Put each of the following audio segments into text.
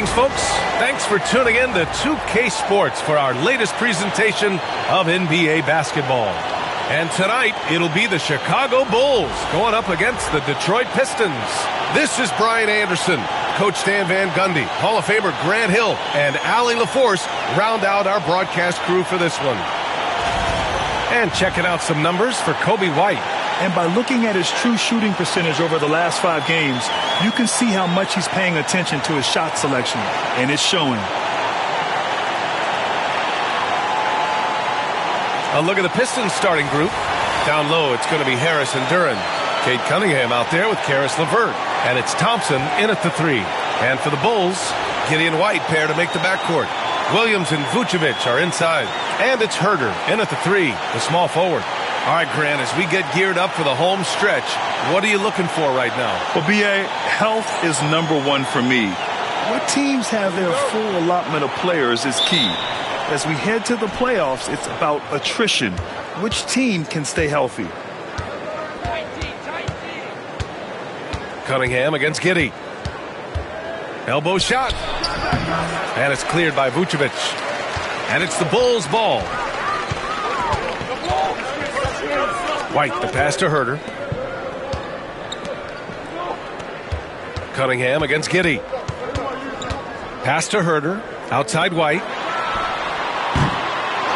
Greetings, folks. Thanks for tuning in to 2K Sports for our latest presentation of NBA basketball. And tonight, it'll be the Chicago Bulls going up against the Detroit Pistons. This is Brian Anderson. Coach Stan Van Gundy, Hall of Famer Grant Hill, and Allie LaForce round out our broadcast crew for this one. And checking out some numbers for Kobe White. And by looking at his true shooting percentage over the last 5 games, you can see how much he's paying attention to his shot selection, and it's showing. A look at the Pistons starting group. Down low, it's going to be Harris and Duren. Kate Cunningham out there with Karis LeVert. And it's Thompson in at the 3. And for the Bulls, Gideon White pair to make the backcourt. Williams and Vucevic are inside. And it's Herder in at the 3, the small forward. All right, Grant, as we get geared up for the home stretch, what are you looking for right now? Well, B.A., health is #1 for me. What teams have their full allotment of players is key. As we head to the playoffs, it's about attrition. Which team can stay healthy? Cunningham against Giddey. Elbow shot. And it's cleared by Vucevic. And it's the Bulls' ball. White, the pass to Herder. Cunningham against Giddey. Pass to Herder. Outside White.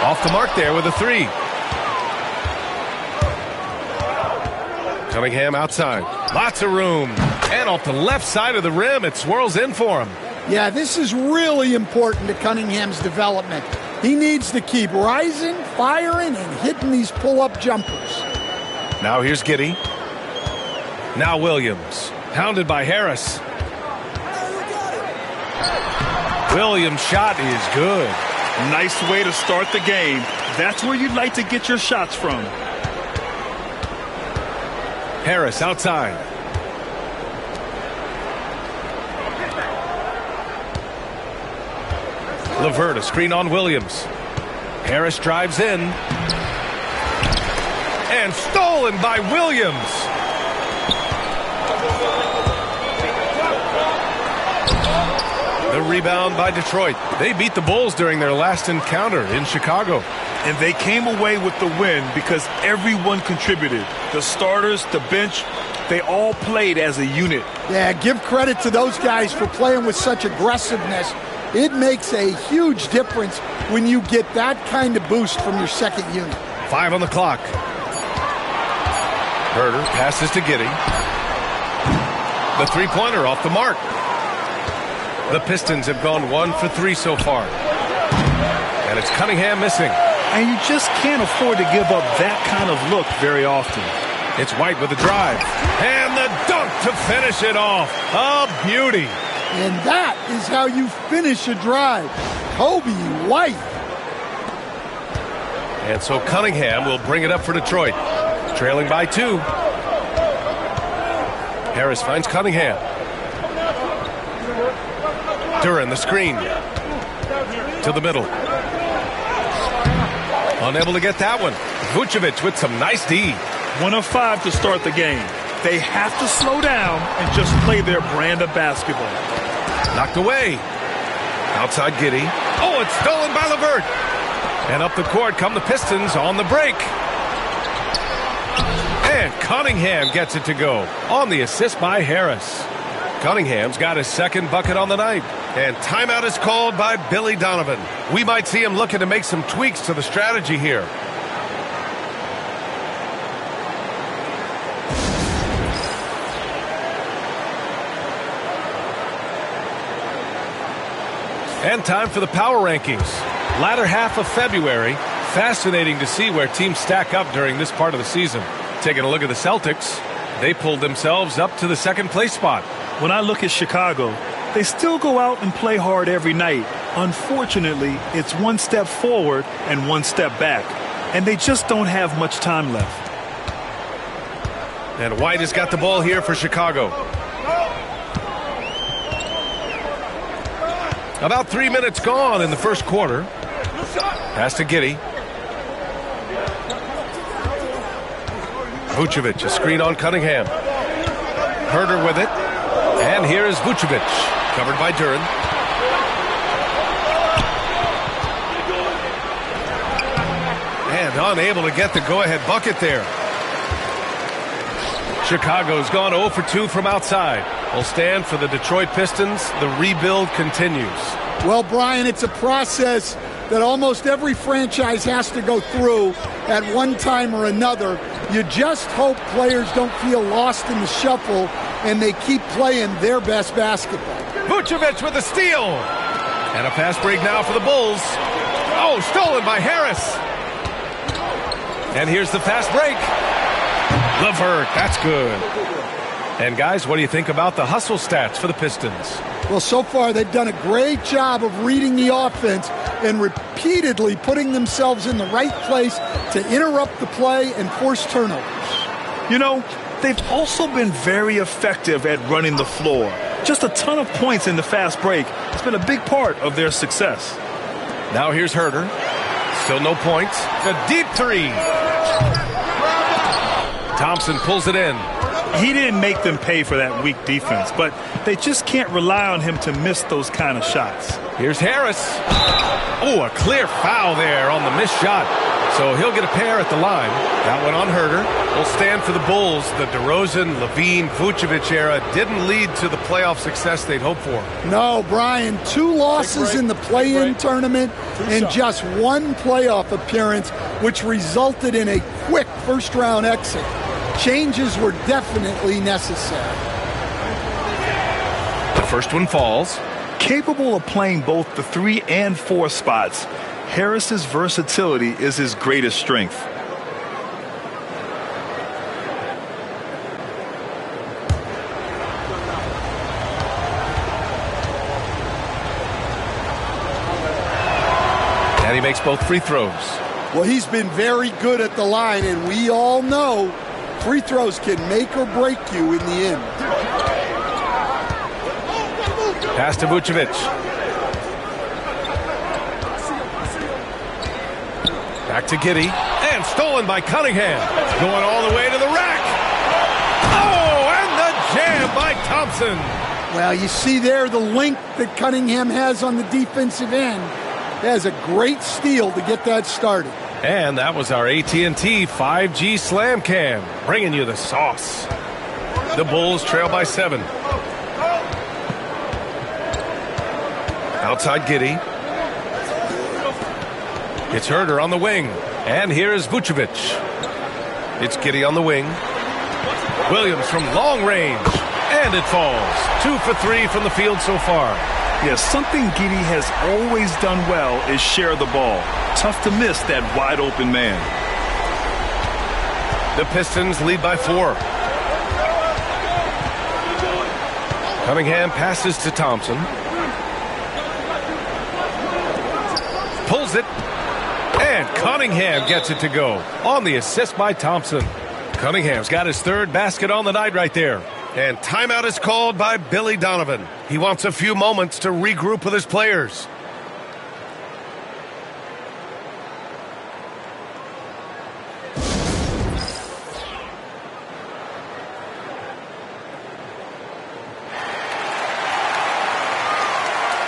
Off the mark there with a 3. Cunningham outside. Lots of room. And off the left side of the rim, it swirls in for him. Yeah, this is really important to Cunningham's development. He needs to keep rising, firing, and hitting these pull-up jumpers. Now here's Giddey. Now Williams. Pounded by Harris. Williams' shot is good. Nice way to start the game. That's where you'd like to get your shots from. Harris outside. LeVert, a screen on Williams. Harris drives in. And stolen by Williams. The rebound by Detroit. They beat the Bulls during their last encounter in Chicago. And they came away with the win because everyone contributed. The starters, the bench, they all played as a unit. Yeah, give credit to those guys for playing with such aggressiveness. It makes a huge difference when you get that kind of boost from your second unit. 5 on the clock. Herder passes to Giddey. The three-pointer off the mark. The Pistons have gone 1 for 3 so far. And it's Cunningham missing. And you just can't afford to give up that kind of look very often. It's White with the drive. And the dunk to finish it off. A beauty. And that is how you finish a drive. Kobe White. And so Cunningham will bring it up for Detroit. Trailing by 2. Harris finds Cunningham. Duren, the screen. To the middle. Unable to get that one. Vucevic with some nice D. 1 of 5 to start the game. They have to slow down and just play their brand of basketball. Knocked away. Outside Giddey. Oh, it's stolen by LeVert. And up the court come the Pistons on the break. And Cunningham gets it to go on the assist by Harris. Cunningham's got his second bucket on the night. And timeout is called by Billy Donovan. We might see him looking to make some tweaks to the strategy here. And time for the power rankings. Latter half of February. Fascinating to see where teams stack up during this part of the season. Taking a look at the Celtics, they pulled themselves up to the second place spot. When I look at Chicago, they still go out and play hard every night. Unfortunately, it's 1 step forward and 1 step back. And they just don't have much time left. And White has got the ball here for Chicago. About 3 minutes gone in the first quarter. Pass to Giddey. Vucevic, a screen on Cunningham. Herder with it. And here is Vucevic, covered by Duren. unable to get the go-ahead bucket there. Chicago's gone 0 for 2 from outside. Will stand for the Detroit Pistons. The rebuild continues. Well, Brian, it's a process that almost every franchise has to go through at one time or another. You just hope players don't feel lost in the shuffle and they keep playing their best basketball. Vucevic with a steal. And a fast break now for the Bulls. Oh, stolen by Harris. And here's the fast break. LeVert, that's good. And guys, what do you think about the hustle stats for the Pistons? Well, so far they've done a great job of reading the offense and repeatedly putting themselves in the right place to interrupt the play and force turnovers. You know, they've also been very effective at running the floor. Just a ton of points in the fast break. It's been a big part of their success. Now here's Herter. Still no points. The deep three. Thompson pulls it in. He didn't make them pay for that weak defense, but they just can't rely on him to miss those kind of shots. Here's Harris. Oh, a clear foul there on the missed shot. So he'll get a pair at the line. That one on Herter. Will stand for the Bulls. The DeRozan, Levine, Vucevic era didn't lead to the playoff success they'd hoped for. No, Brian, 2 losses in the play-in tournament and just 1 playoff appearance, which resulted in a quick first-round exit. Changes were definitely necessary. The first one falls. Capable of playing both the 3 and 4 spots, Harris's versatility is his greatest strength. And he makes both free throws. Well, he's been very good at the line, and we all know free throws can make or break you in the end. Pass to Vucevic. Back to Giddey. And stolen by Cunningham. Going all the way to the rack. Oh, and the jam by Thompson. Well, you see there the length that Cunningham has on the defensive end. He has a great steal to get that started. And that was our AT&T 5G Slam Cam, bringing you the sauce. The Bulls trail by 7. Outside Giddey. It's Herter on the wing. And here's Vucevic. It's Giddey on the wing. Williams from long range. And it falls. 2 for 3 from the field so far. Yes, something Giddey has always done well is share the ball. Tough to miss that wide open man. The Pistons lead by 4. Cunningham passes to Thompson. Pulls it. And Cunningham gets it to go on the assist by Thompson. Cunningham's got his 3rd basket on the night right there. And timeout is called by Billy Donovan. He wants a few moments to regroup with his players.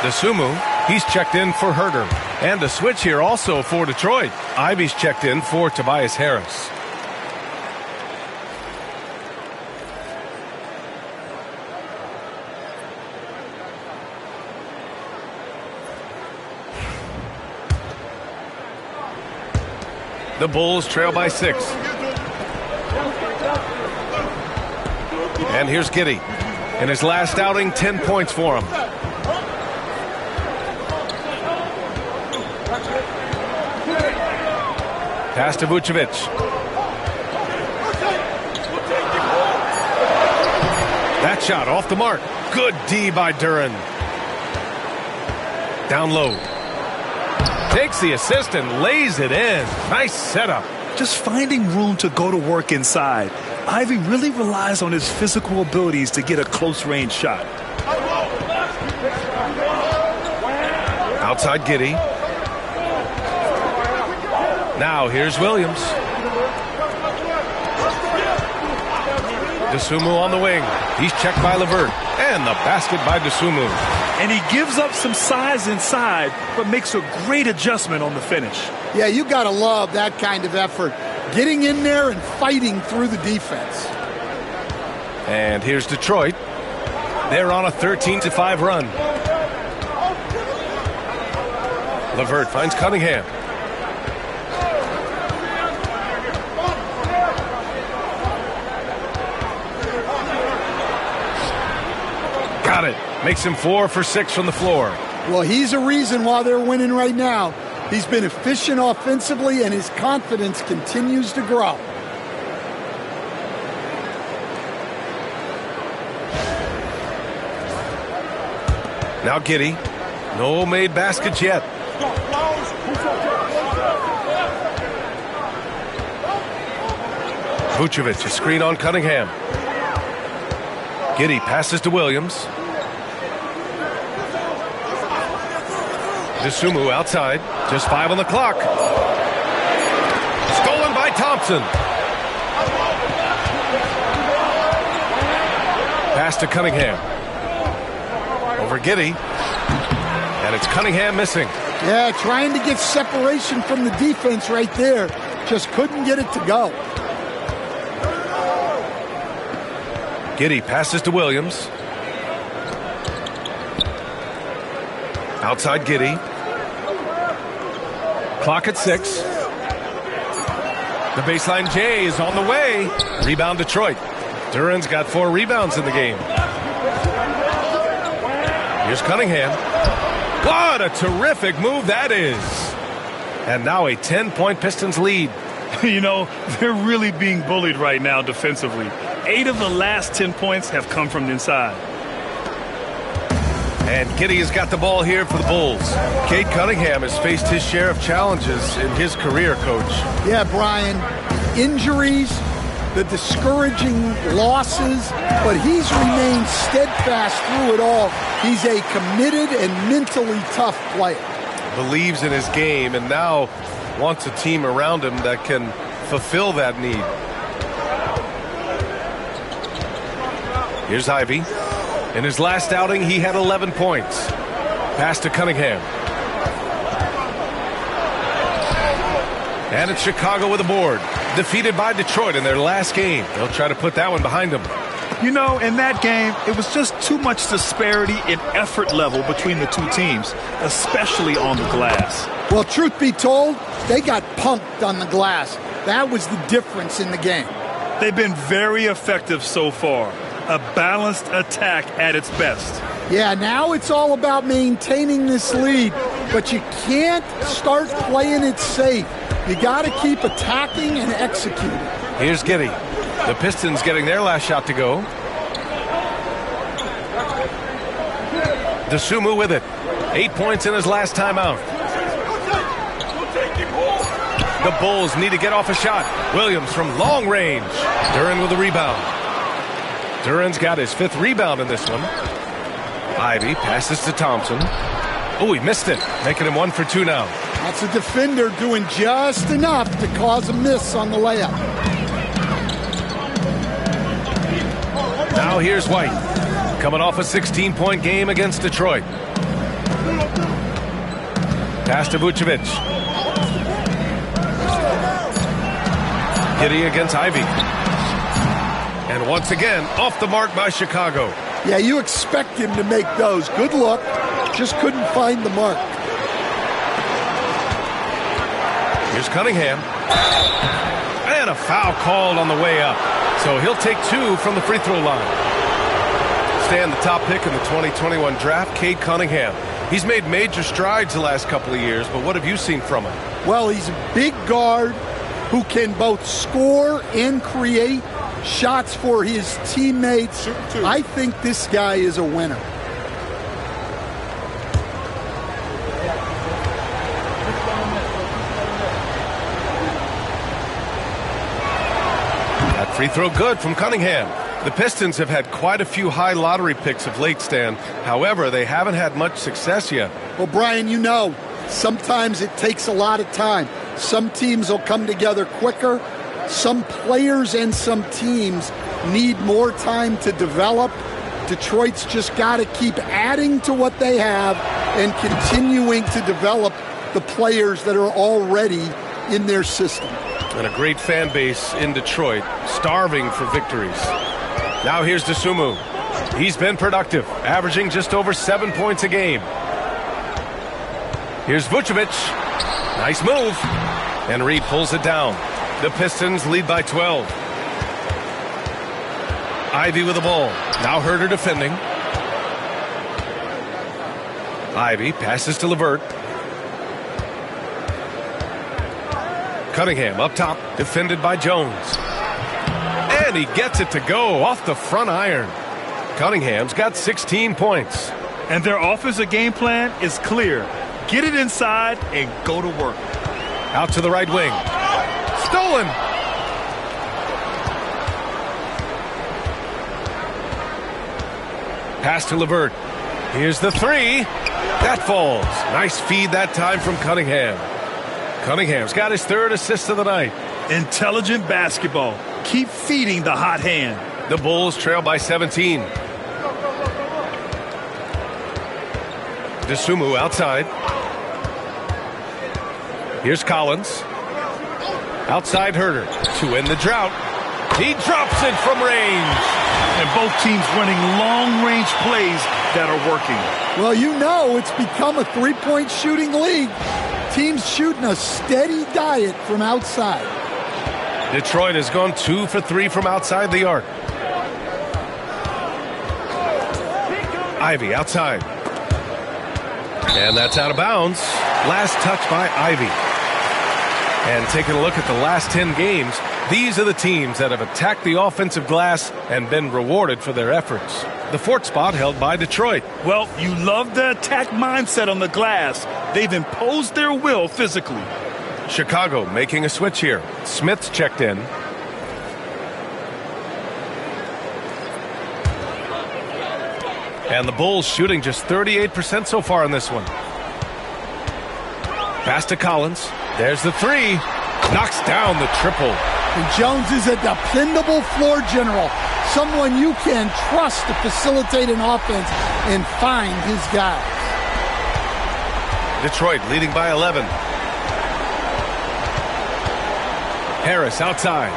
DeSumo, he's checked in for Herter. And a switch here also for Detroit. Ivy's checked in for Tobias Harris. The Bulls trail by 6. And here's Giddey. In his last outing, 10 points for him. Pass to Vucevic. That shot off the mark. Good D by Duren. Down low. Takes the assist and lays it in. Nice setup. Just finding room to go to work inside. Ivy really relies on his physical abilities to get a close-range shot. Outside Giddey. Now here's Williams. DeSumo on the wing. He's checked by LeVert. And the basket by DeSumo. And he gives up some size inside, but makes a great adjustment on the finish. Yeah, you got to love that kind of effort. Getting in there and fighting through the defense. And here's Detroit. They're on a 13-5 run. LeVert finds Cunningham. Got it. Makes him 4 for 6 from the floor. Well, he's a reason why they're winning right now. He's been efficient offensively, and his confidence continues to grow. Now Giddey. No made baskets yet. Vucevic, a screen on Cunningham. Giddey passes to Williams. DeSumo outside. Just 5 on the clock. Stolen by Thompson. Pass to Cunningham. Over Giddey. And it's Cunningham missing. Yeah, trying to get separation from the defense right there. Just couldn't get it to go. Giddey passes to Williams. Outside Giddey. Clock at 6. The baseline J is on the way. Rebound Detroit. Duran's got 4 rebounds in the game. Here's Cunningham. What a terrific move that is. And now a 10-point Pistons lead. You know, they're really being bullied right now defensively. 8 of the last 10 points have come from inside. And Giddey has got the ball here for the Bulls. Cade Cunningham has faced his share of challenges in his career, Coach. Yeah, Brian. Injuries, the discouraging losses, but he's remained steadfast through it all. He's a committed and mentally tough player. Believes in his game and now wants a team around him that can fulfill that need. Here's Ivy. In his last outing, he had 11 points. Pass to Cunningham. And it's Chicago with a board. Defeated by Detroit in their last game. They'll try to put that one behind them. You know, in that game, it was just too much disparity in effort level between the two teams, especially on the glass. Well, truth be told, they got punked on the glass. That was the difference in the game. They've been very effective so far. A balanced attack at its best. Yeah, now it's all about maintaining this lead, but you can't start playing it safe. You got to keep attacking and executing. Here's Giddey. The Pistons getting their last shot to go. DeSumo with it. 8 points in his last time out. The Bulls need to get off a shot. Williams from long range. Duran with the rebound. Duran's got his 5th rebound in this one. Ivy passes to Thompson. Oh, he missed it. Making him 1 for 2 now. That's a defender doing just enough to cause a miss on the layup. Now here's White. Coming off a 16-point game against Detroit. Pass to Vucevic. Giddey against Ivy. And once again, off the mark by Chicago. Yeah, you expect him to make those. Good look. Just couldn't find the mark. Here's Cunningham. And a foul called on the way up. So he'll take 2 from the free throw line. Staying the top pick in the 2021 draft, Cade Cunningham. He's made major strides the last couple of years, but what have you seen from him? Well, he's a big guard who can both score and create shots for his teammates. I think this guy is a winner. That free throw good from Cunningham. The Pistons have had quite a few high lottery picks of late, Stan. However, they haven't had much success yet. Well, Brian, you know, sometimes it takes a lot of time. Some teams will come together quicker. Some players and some teams need more time to develop. Detroit's just got to keep adding to what they have and continuing to develop the players that are already in their system. And a great fan base in Detroit, starving for victories. Now here's Dosunmu. He's been productive, averaging just over 7 points a game. Here's Vucevic. Nice move. And Reed pulls it down. The Pistons lead by 12. Ivy with the ball. Now Herter defending. Ivy passes to LeVert. Cunningham up top, defended by Jones. And he gets it to go off the front iron. Cunningham's got 16 points. And their offensive game plan is clear. Get it inside and go to work. Out to the right wing. Stolen. Pass to LeVert. Here's the three. That falls. Nice feed that time from Cunningham. Cunningham's got his third assist of the night. Intelligent basketball. Keep feeding the hot hand. The Bulls trail by 17. Dosunmu outside. Here's Collins. Outside Herter to end the drought. He drops it from range. And both teams running long-range plays that are working. Well, you know it's become a three-point shooting league. Teams shooting a steady diet from outside. Detroit has gone 2 for 3 from outside the arc. Ivy outside. And that's out of bounds. Last touch by Ivy. And taking a look at the last 10 games, these are the teams that have attacked the offensive glass and been rewarded for their efforts. The fourth spot held by Detroit. Well, you love the attack mindset on the glass. They've imposed their will physically. Chicago making a switch here. Smith's checked in. And the Bulls shooting just 38% so far in this one. Pass to Collins. There's the three. Knocks down the triple. And Jones is a dependable floor general. Someone you can trust to facilitate an offense and find his guys. Detroit leading by 11. Harris outside.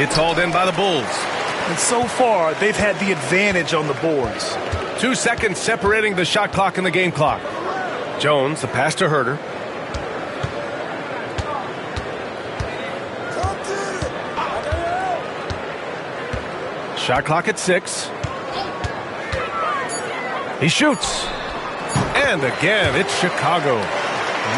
It's hauled in by the Bulls. And so far, they've had the advantage on the boards. 2 seconds separating the shot clock and the game clock. Jones, the pass to Herter. Shot clock at 6. He shoots. And again, it's Chicago.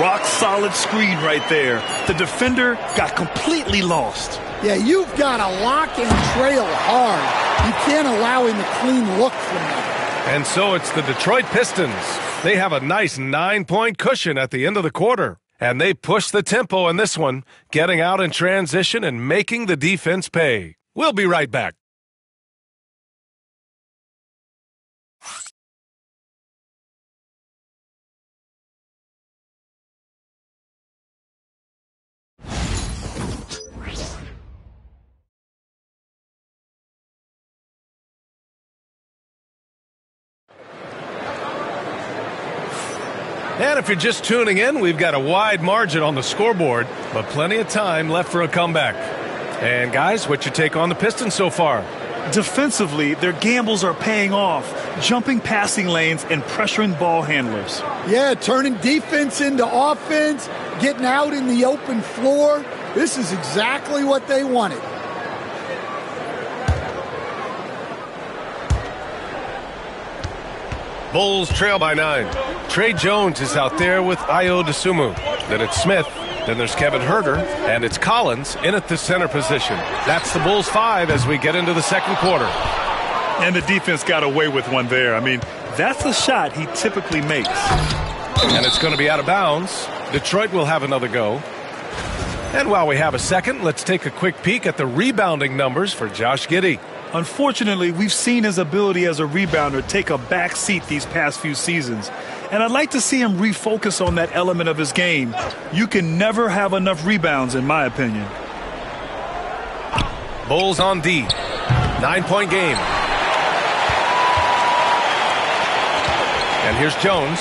Rock solid screen right there. The defender got completely lost. Yeah, you've got to lock and trail hard. You can't allow him a clean look from that. And so it's the Detroit Pistons. They have a nice 9-point cushion at the end of the quarter. And they push the tempo in this one, getting out in transition and making the defense pay. We'll be right back. And if you're just tuning in, we've got a wide margin on the scoreboard, but plenty of time left for a comeback. And guys, what's your take on the Pistons so far? Defensively, their gambles are paying off, jumping passing lanes and pressuring ball handlers. Yeah, turning defense into offense, getting out in the open floor. This is exactly what they wanted. Bulls trail by 9. Trey Jones is out there with Ayo Dosunmu. Then it's Smith. Then there's Kevin Herter. And it's Collins in at the center position. That's the Bulls 5 as we get into the second quarter. And the defense got away with one there. I mean, that's a shot he typically makes. And it's going to be out of bounds. Detroit will have another go. And while we have a second, let's take a quick peek at the rebounding numbers for Josh Giddey. Unfortunately, we've seen his ability as a rebounder take a back seat these past few seasons. And I'd like to see him refocus on that element of his game. You can never have enough rebounds, in my opinion. Bulls on D. 9-point game. And here's Jones.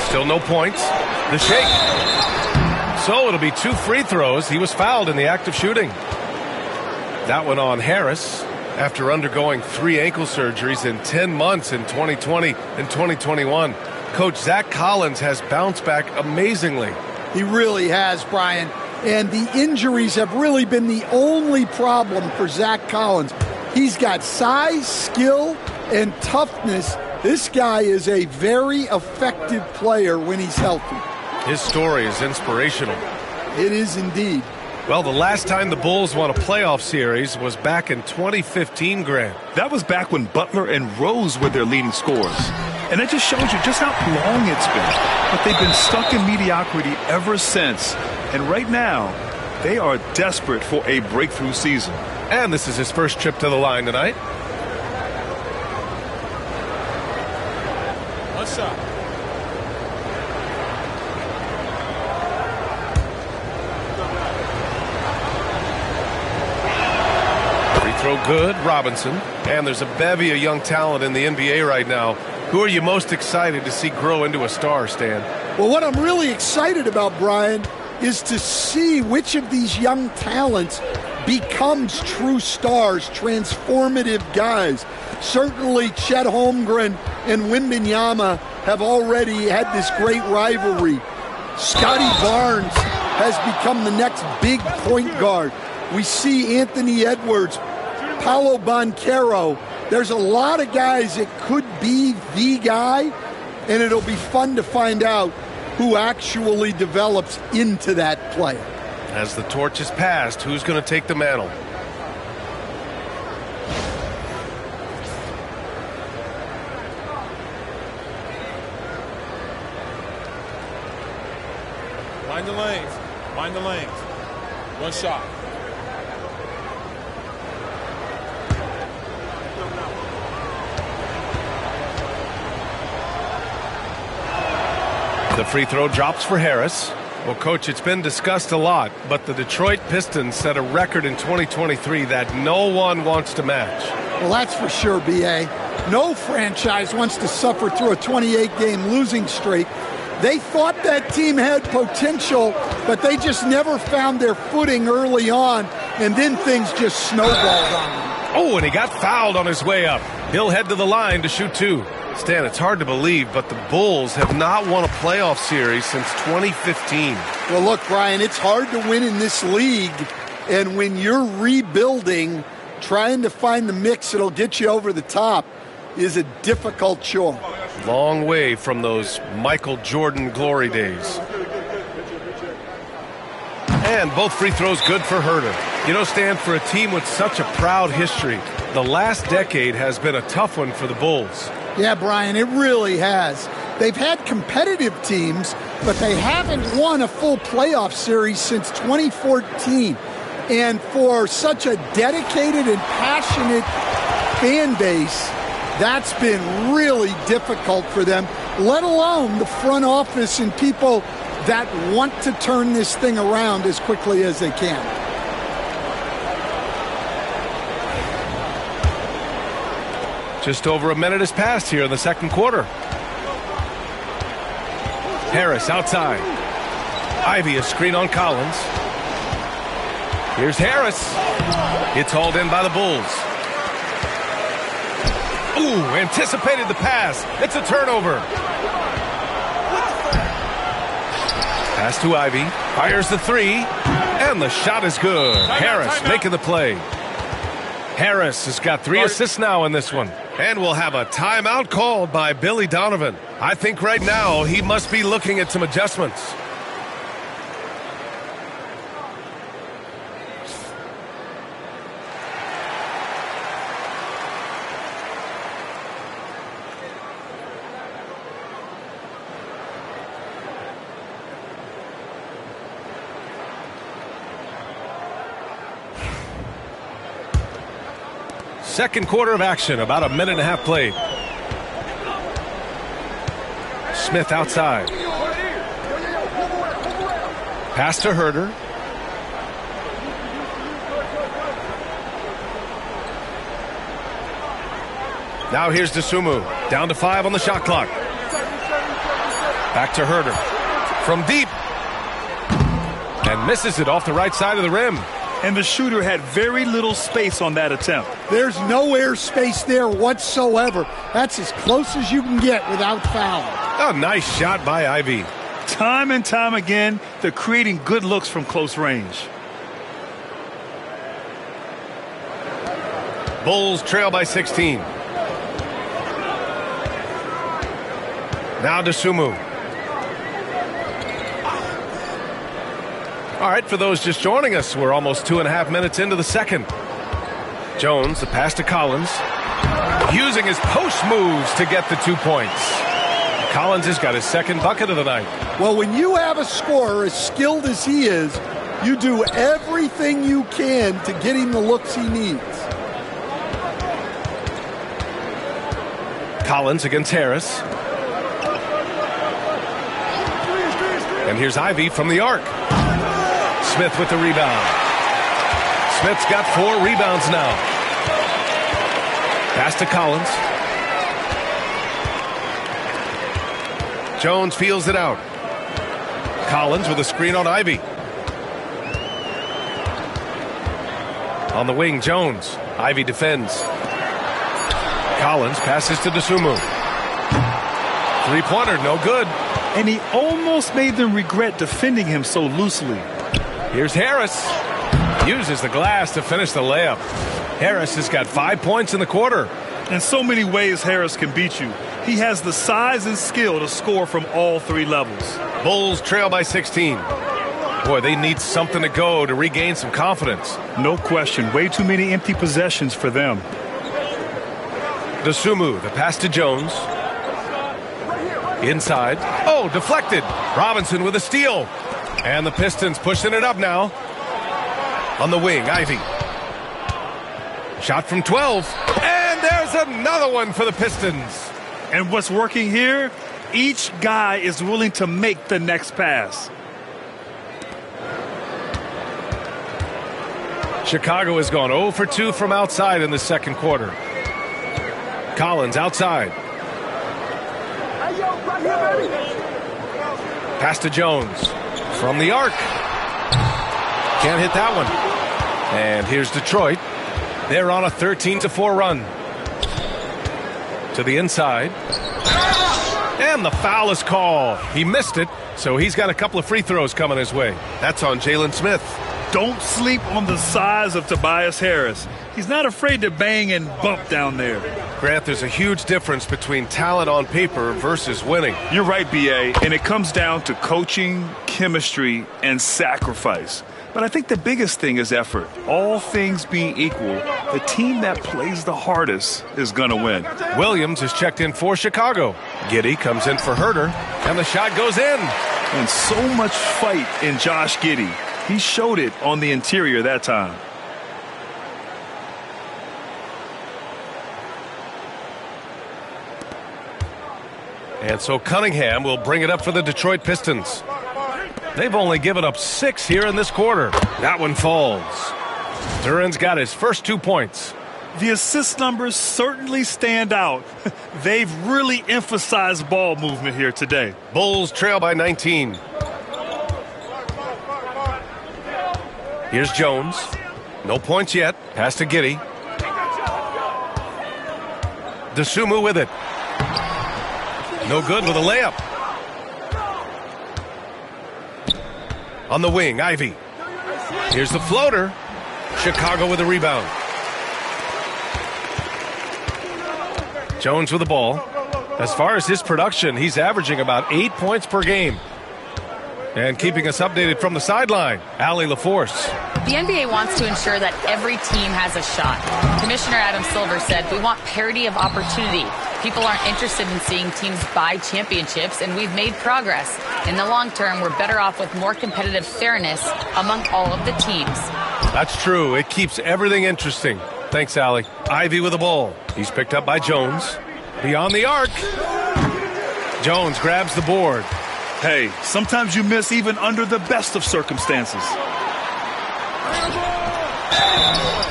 Still no points. The shake. So it'll be 2 free throws. He was fouled in the act of shooting. That one on Harris after undergoing 3 ankle surgeries in 10 months in 2020 and 2021. Coach Zach Collins has bounced back amazingly. He really has, Brian. And the injuries have really been the only problem for Zach Collins. He's got size, skill, and toughness. This guy is a very effective player when he's healthy. His story is inspirational. It is indeed. Well, the last time the Bulls won a playoff series was back in 2015, Grant. That was back when Butler and Rose were their leading scorers. And it just shows you just how long it's been. But they've been stuck in mediocrity ever since. And right now, they are desperate for a breakthrough season. And this is his first trip to the line tonight. What's up? Throw good, Robinson. And there's a bevy of young talent in the NBA right now. Who are you most excited to see grow into a star, Stan? Well, what I'm really excited about, Brian, is to see which of these young talents becomes true stars, transformative guys. Certainly Chet Holmgren and Wembanyama have already had this great rivalry. Scotty Barnes has become the next big point guard. We see Anthony Edwards, Paolo Banchero. There's a lot of guys that could be the guy, and it'll be fun to find out who actually develops into that player. As the torch is passed, who's going to take the mantle? Mind the lanes. Mind the lanes. One shot. The free throw drops for Harris. Well, Coach, it's been discussed a lot, but the Detroit Pistons set a record in 2023 that no one wants to match. Well, that's for sure, B.A. No franchise wants to suffer through a 28-game losing streak. They thought that team had potential, but they just never found their footing early on, and then things just snowballed on them. Oh, and he got fouled on his way up. He'll head to the line to shoot 2. Stan, it's hard to believe, but the Bulls have not won a playoff series since 2015. Well, look, Brian, it's hard to win in this league, and when you're rebuilding, trying to find the mix that'll get you over the top is a difficult chore. Long way from those Michael Jordan glory days. And both free throws good for Herter. You know, Stan, for a team with such a proud history, the last decade has been a tough one for the Bulls. Yeah, Brian, it really has. They've had competitive teams, but they haven't won a full playoff series since 2014. And for such a dedicated and passionate fan base, that's been really difficult for them, let alone the front office and people that want to turn this thing around as quickly as they can. Just over a minute has passed here in the second quarter. Harris outside. Ivy a screen on Collins. Here's Harris. It's hauled in by the Bulls. Ooh, anticipated the pass. It's a turnover. Pass to Ivy. Fires the 3. And the shot is good. Harris making the play. Harris has got 3 assists now in this one. And we'll have a timeout called by Billy Donovan. I think right now he must be looking at some adjustments. Second quarter of action, about a minute and a half played. Smith outside. Pass to Herder. Now here's Dosunmu. Down to 5 on the shot clock. Back to Herder. From deep. And misses it off the right side of the rim. And the shooter had very little space on that attempt. There's no air space there whatsoever. That's as close as you can get without foul. A nice shot by Ivy. Time and time again, they're creating good looks from close range. Bulls trail by 16. Now Dosunmu. All right, for those just joining us, we're almost 2.5 minutes into the second. Jones, the pass to Collins. Using his post moves to get the 2 points. Collins has got his second bucket of the night. Well, when you have a scorer as skilled as he is, you do everything you can to get him the looks he needs. Collins against Harris. And here's Ivy from the arc. Smith with the rebound. Smith's got 4 rebounds now. Pass to Collins. Jones feels it out. Collins with a screen on Ivy. On the wing, Jones. Ivy defends. Collins passes to Dosunmu. Three-pointer, no good. And he almost made them regret defending him so loosely. Here's Harris. Uses the glass to finish the layup. Harris has got 5 points in the quarter. In so many ways, Harris can beat you. He has the size and skill to score from all 3 levels. Bulls trail by 16. Boy, they need something to go to regain some confidence. No question. Way too many empty possessions for them. Dosunmu, the pass to Jones. Inside. Oh, deflected. Robinson with a steal. And the Pistons pushing it up now. On the wing, Ivy. Shot from 12. And there's another one for the Pistons. And what's working here? Each guy is willing to make the next pass. Chicago has gone 0 for 2 from outside in the second quarter. Collins outside. Pass to Jones. From the arc. Can't hit that one. And here's Detroit. They're on a 13-4 run. To the inside. And the foul is called. He missed it, so he's got a couple of free throws coming his way. That's on Jalen Smith. Don't sleep on the size of Tobias Harris. He's not afraid to bang and bump down there. Grant, there's a huge difference between talent on paper versus winning. You're right, B.A., and it comes down to coaching, chemistry, and sacrifice. But I think the biggest thing is effort. All things being equal, the team that plays the hardest is going to win. Williams is checked in for Chicago. Giddey comes in for Herder, and the shot goes in. And so much fight in Josh Giddey. He showed it on the interior that time. And so Cunningham will bring it up for the Detroit Pistons. They've only given up 6 here in this quarter. That one falls. Duran's got his first 2 points. The assist numbers certainly stand out. They've really emphasized ball movement here today. Bulls trail by 19. Here's Jones. No points yet. Pass to Giddey. Dosunmu with it. No good with a layup. On the wing, Ivy. Here's the floater. Chicago with a rebound. Jones with the ball. As far as his production, he's averaging about 8 points per game. And keeping us updated from the sideline, Allie LaForce. The NBA wants to ensure that every team has a shot. Commissioner Adam Silver said, "We want parity of opportunity. People aren't interested in seeing teams buy championships, and we've made progress. In the long term, we're better off with more competitive fairness among all of the teams." That's true. It keeps everything interesting. Thanks, Allie. Ivy with the ball. He's picked up by Jones. Beyond the arc. Jones grabs the board. Hey, sometimes you miss even under the best of circumstances.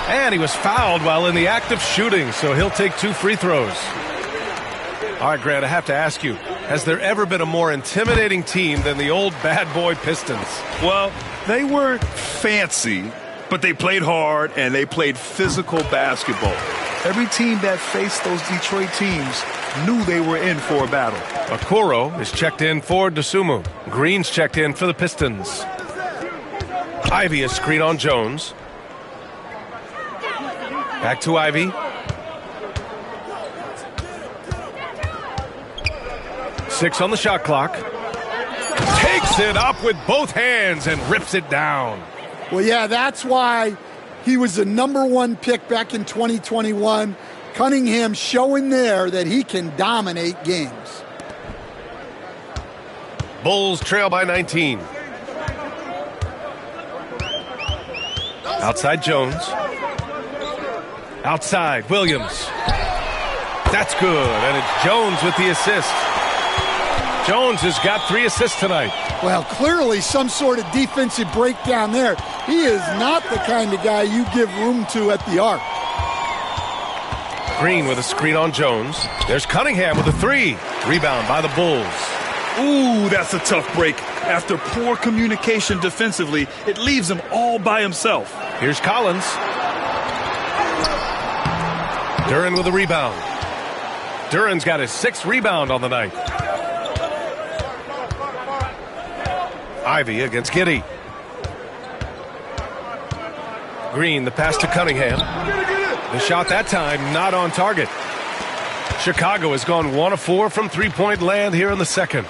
And he was fouled while in the act of shooting, so he'll take 2 free throws. All right, Grant, I have to ask you, has there ever been a more intimidating team than the old bad boy Pistons? Well, they weren't fancy, but they played hard and they played physical basketball. Every team that faced those Detroit teams knew they were in for a battle. Okoro is checked in for Dosunmu. Green's checked in for the Pistons. Ivy is screen on Jones. Back to Ivy. 6 on the shot clock. Takes it up with both hands and rips it down. Well, yeah, that's why he was the #1 pick back in 2021. Cunningham showing there that he can dominate games. Bulls trail by 19. Outside Jones. Outside Williams. That's good, and it's Jones with the assist. Jones has got 3 assists tonight. Well, clearly some sort of defensive breakdown there. He is not the kind of guy you give room to at the arc. Green with a screen on Jones. There's Cunningham with a 3. Rebound by the Bulls. Ooh, that's a tough break. After poor communication defensively, it leaves him all by himself. Here's Collins. Duren with a rebound. Duren's got his 6th rebound on the night. Ivy against Giddey. Green, the pass to Cunningham. The shot that time not on target. Chicago has gone 1 of 4 from three-point land here in the second.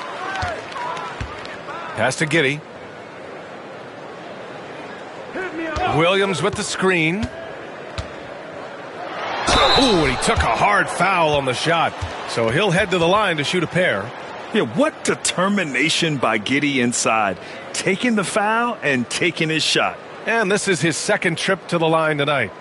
Pass to Giddey. Williams with the screen. Ooh, and he took a hard foul on the shot. So he'll head to the line to shoot a pair. Yeah, what determination by Giddey inside. Taking the foul and taking his shot. And this is his 2nd trip to the line tonight.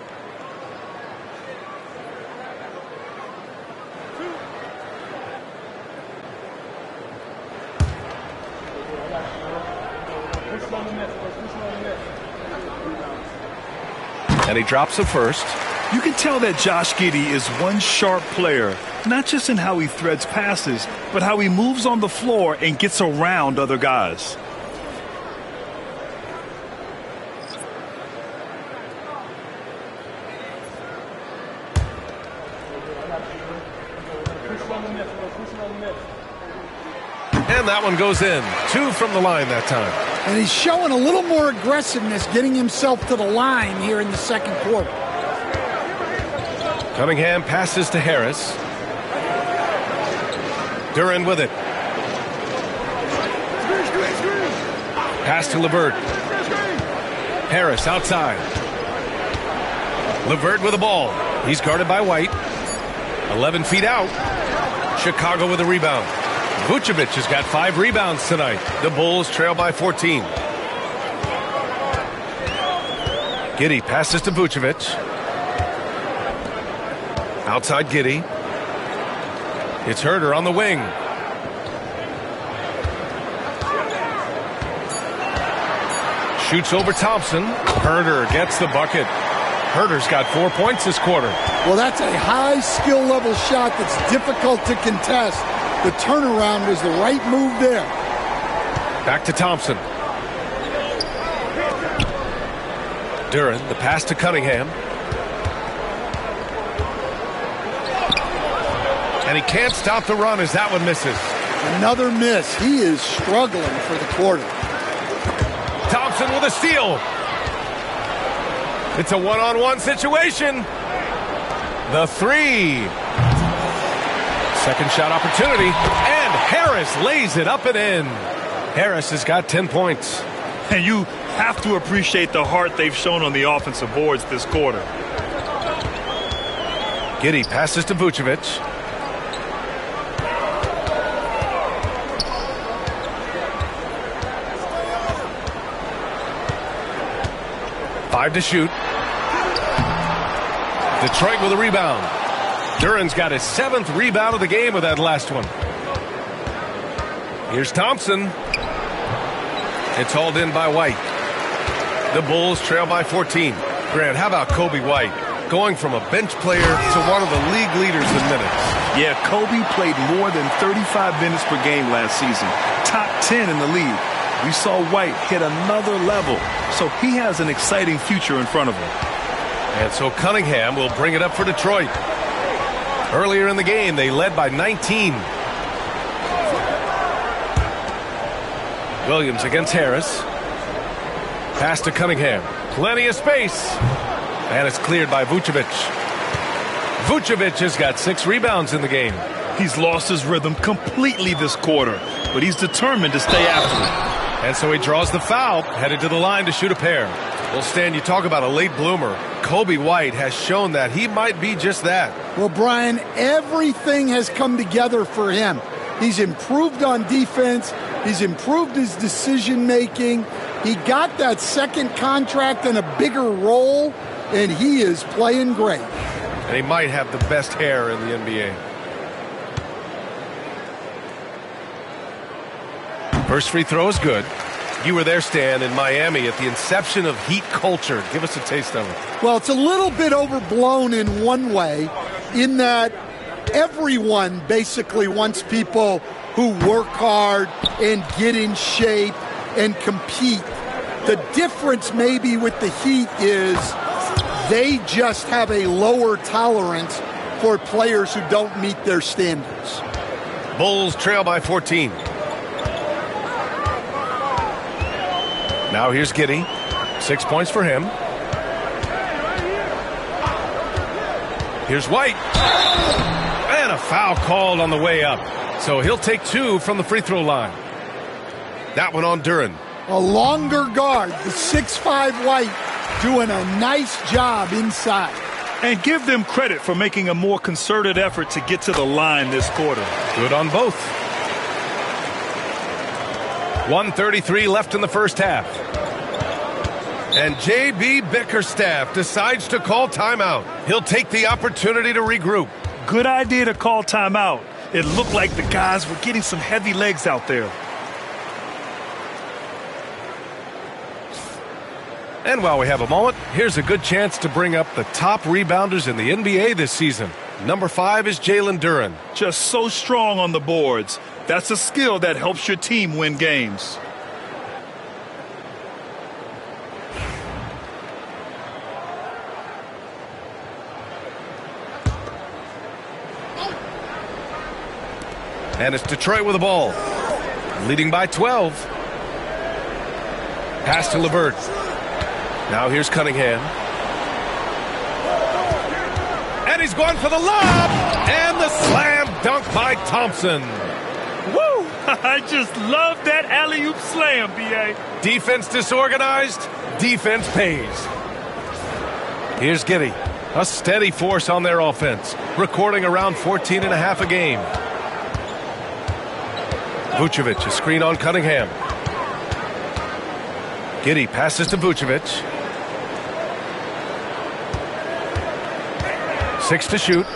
And he drops the first. You can tell that Josh Giddey is one sharp player, not just in how he threads passes, but how he moves on the floor and gets around other guys. And that one goes in. 2 from the line that time. And he's showing a little more aggressiveness getting himself to the line here in the second quarter. Cunningham passes to Harris. Duren with it. Pass to LeVert. Harris outside. LeVert with the ball. He's guarded by White. 11 feet out. Chicago with a rebound. Vucevic has got 5 rebounds tonight. The Bulls trail by 14. Giddey passes to Vucevic. Outside Giddey. It's Herter on the wing. Shoots over Thompson. Herter gets the bucket. Herter's got 4 points this quarter. Well, that's a high skill level shot that's difficult to contest. The turnaround was the right move there. Back to Thompson. Duren, the pass to Cunningham. And he can't stop the run as that one misses. Another miss. He is struggling for the quarter. Thompson with a steal. It's a one-on-one situation. The 3. Second shot opportunity. And Harris lays it up and in. Harris has got 10 points. And you have to appreciate the heart they've shown on the offensive boards this quarter. Giddey passes to Vucevic. Five to shoot. Detroit with a rebound. Duran's got his 7th rebound of the game with that last one. Here's Thompson. It's hauled in by White. The Bulls trail by 14. Grant, how about Kobe White? Going from a bench player to one of the league leaders in minutes. Yeah, Kobe played more than 35 minutes per game last season. Top 10 in the league. We saw White hit another level, so he has an exciting future in front of him. And so Cunningham will bring it up for Detroit. Earlier in the game, they led by 19. Williams against Harris. Pass to Cunningham. Plenty of space. And it's cleared by Vucevic. Vucevic has got 6 rebounds in the game. He's lost his rhythm completely this quarter, but he's determined to stay after it. And so he draws the foul, headed to the line to shoot a pair. Well, Stan, you talk about a late bloomer. Kobe White has shown that he might be just that. Well, Brian, everything has come together for him. He's improved on defense. He's improved his decision-making. He got that second contract and a bigger role, and he is playing great. And he might have the best hair in the NBA. First free throw is good. You were there, Stan, in Miami at the inception of Heat culture. Give us a taste of it. Well, it's a little bit overblown in one way, in that everyone basically wants people who work hard and get in shape and compete. The difference maybe with the Heat is they just have a lower tolerance for players who don't meet their standards. Bulls trail by 14. Now here's Giddey. 6 points for him. Here's White. And a foul called on the way up. So he'll take 2 from the free throw line. That one on Duran. A longer guard, the 6'5" White, doing a nice job inside. And give them credit for making a more concerted effort to get to the line this quarter. Good on both. 1:33 left in the first half. And J.B. Bickerstaff decides to call timeout. He'll take the opportunity to regroup. Good idea to call timeout. It looked like the guys were getting some heavy legs out there. And while we have a moment, here's a good chance to bring up the top rebounders in the NBA this season. Number 5 is Jalen Duran. Just so strong on the boards. That's a skill that helps your team win games. And it's Detroit with the ball. Leading by 12. Pass to LeVert. Now here's Cunningham. And he's going for the lob. And the slam dunk by Thompson. Woo! I just love that alley-oop slam, B.A. Defense disorganized. Defense pays. Here's Giddey. A steady force on their offense. Recording around 14 and a half a game. Vucevic, a screen on Cunningham. Giddey passes to Vucevic. 6 to shoot.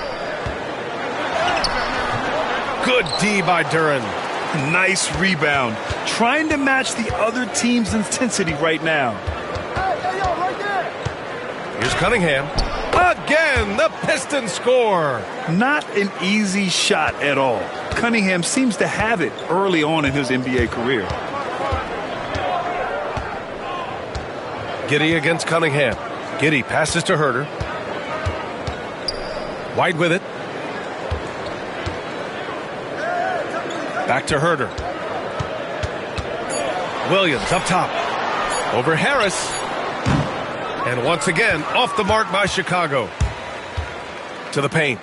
Good D by Duran. Nice rebound. Trying to match the other team's intensity right now. Here's Cunningham. Again, the Pistons score. Not an easy shot at all. Cunningham seems to have it early on in his NBA career. Giddey against Cunningham. Giddey passes to Herter. White with it. Back to Herter. Williams up top. Over Harris. And once again, off the mark by Chicago. To the paint.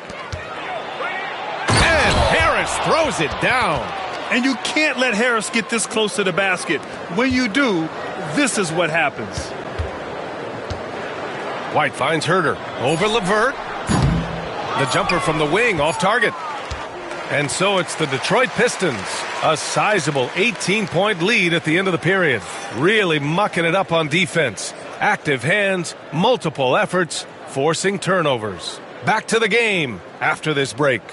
And Harris throws it down. And you can't let Harris get this close to the basket. When you do, this is what happens. White finds Herter. Over LeVert. The jumper from the wing off target. And so it's the Detroit Pistons. A sizable 18-point lead at the end of the period. Really mucking it up on defense. Active hands, multiple efforts, forcing turnovers. Back to the game after this break.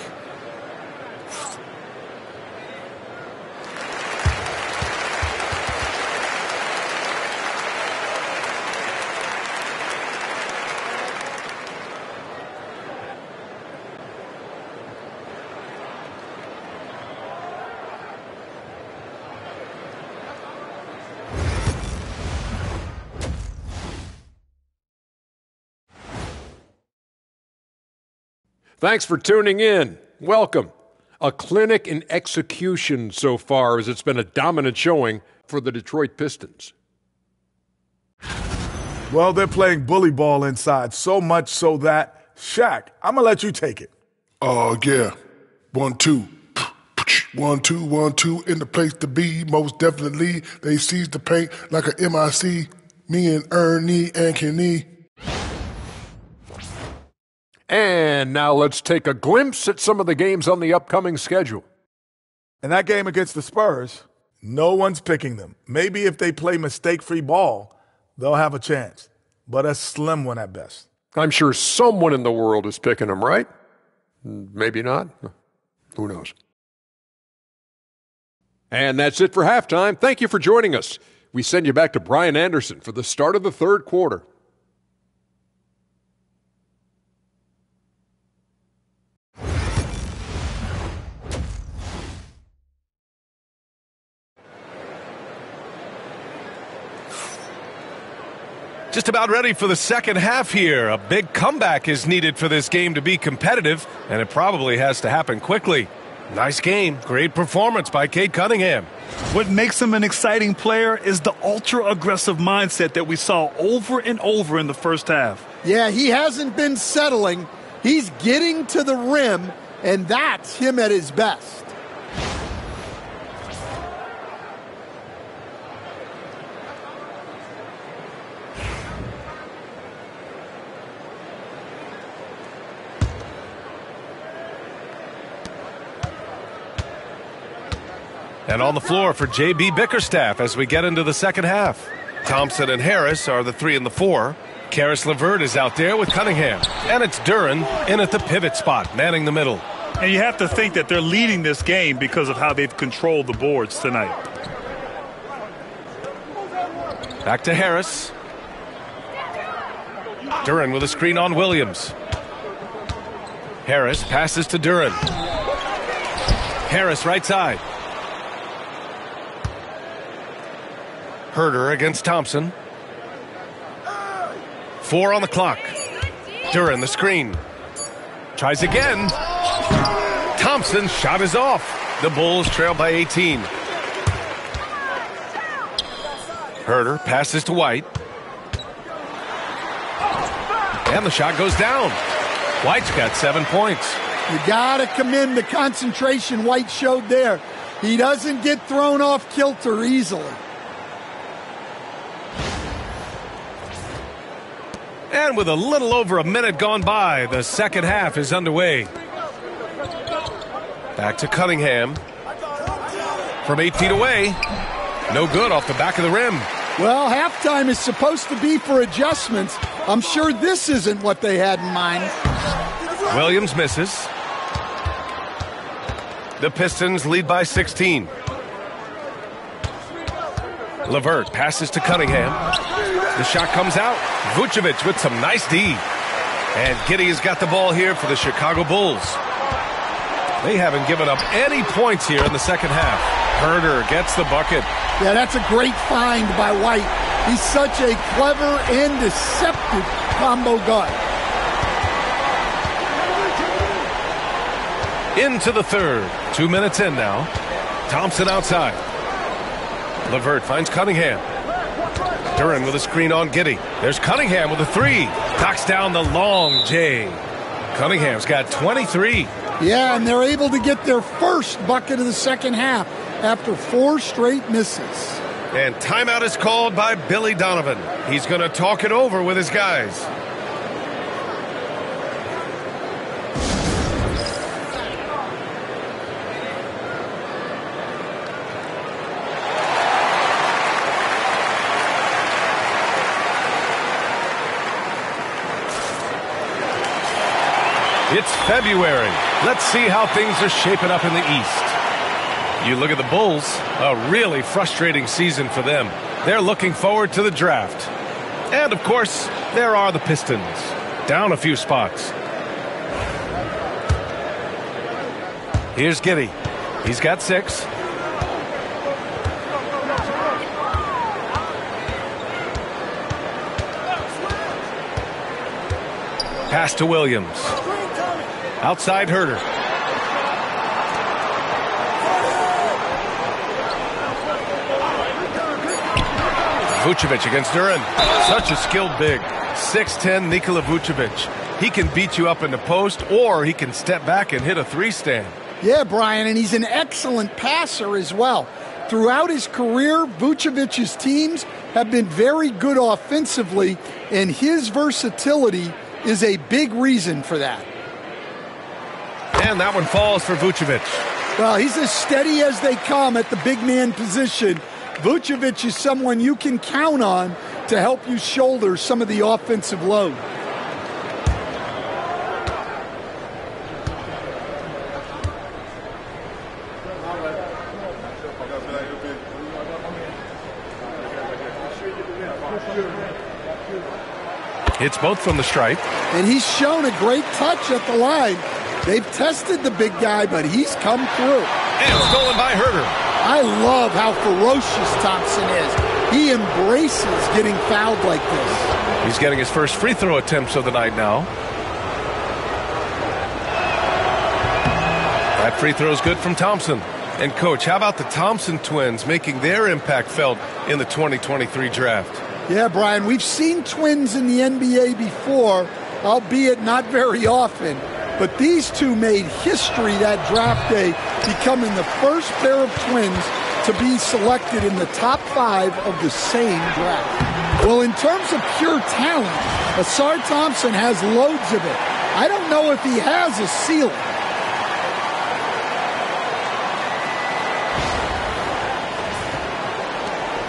Thanks for tuning in. Welcome. A clinic in execution so far, as it's been a dominant showing for the Detroit Pistons. Well, they're playing bully ball inside, so much so that, Shaq, I'm going to let you take it. Oh, yeah. 1, 2. 1, 2, 1, 2, in the place to be. Most definitely, they seize the paint like a MIC. Me and Ernie and Kenny. And now let's take a glimpse at some of the games on the upcoming schedule. In that game against the Spurs, no one's picking them. Maybe if they play mistake-free ball, they'll have a chance, but a slim one at best. I'm sure someone in the world is picking them, right? Maybe not. Who knows? And that's it for halftime. Thank you for joining us. We send you back to Brian Anderson for the start of the third quarter. Just about ready for the second half here. A big comeback is needed for this game to be competitive, and it probably has to happen quickly. Nice game. Great performance by Cade Cunningham. What makes him an exciting player is the ultra-aggressive mindset that we saw over and over in the first half. Yeah, he hasn't been settling. He's getting to the rim, and that's him at his best. And on the floor for J.B. Bickerstaff as we get into the second half. Thompson and Harris are the 3 and the 4. Karis LeVert is out there with Cunningham. And it's Duren in at the pivot spot, manning the middle. And you have to think that they're leading this game because of how they've controlled the boards tonight. Back to Harris. Duren with a screen on Williams. Harris passes to Duren. Harris right side. Herter against Thompson. 4 on the clock. Duren the screen. Tries again. Thompson's shot is off. The Bulls trail by 18. Herter passes to White. And the shot goes down. White's got 7 points. You got to commend the concentration White showed there. He doesn't get thrown off kilter easily. And with a little over a minute gone by, the second half is underway. Back to Cunningham. From 8 feet away. No good off the back of the rim. Well, halftime is supposed to be for adjustments. I'm sure this isn't what they had in mind. Williams misses. The Pistons lead by 16. LeVert passes to Cunningham. The shot comes out. Vucevic with some nice D. And Giddey has got the ball here for the Chicago Bulls. They haven't given up any points here in the second half. Herter gets the bucket. Yeah, that's a great find by White. He's such a clever and deceptive combo guard. Into the third. 2 minutes in now. Thompson outside. LeVert finds Cunningham. Duren with a screen on Giddey. There's Cunningham with a 3. Knocks down the long J. Cunningham's got 23. Yeah, and they're able to get their first bucket of the second half after 4 straight misses. And timeout is called by Billy Donovan. He's going to talk it over with his guys. It's February. Let's see how things are shaping up in the East. You look at the Bulls, a really frustrating season for them. They're looking forward to the draft. And, of course, there are the Pistons, down a few spots. Here's Giddey. He's got 6. Pass to Williams. Outside Herter. Vucevic against Duran. Such a skilled big. 6'10" Nikola Vucevic. He can beat you up in the post, or he can step back and hit a 3-stand. Yeah, Brian, and he's an excellent passer as well. Throughout his career, Vucevic's teams have been very good offensively, and his versatility is a big reason for that. And that one falls for Vucevic. Well, he's as steady as they come at the big man position. Vucevic is someone you can count on to help you shoulder some of the offensive load. Hits both from the stripe. And he's shown a great touch at the line. They've tested the big guy, but he's come through. And stolen by Herter. I love how ferocious Thompson is. He embraces getting fouled like this. He's getting his first free throw attempts of the night now. That free throw is good from Thompson. And, Coach, how about the Thompson twins making their impact felt in the 2023 draft? Yeah, Brian, we've seen twins in the NBA before, albeit not very often. But these two made history that draft day, becoming the first pair of twins to be selected in the top 5 of the same draft. Well, in terms of pure talent, Asar Thompson has loads of it. I don't know if he has a ceiling.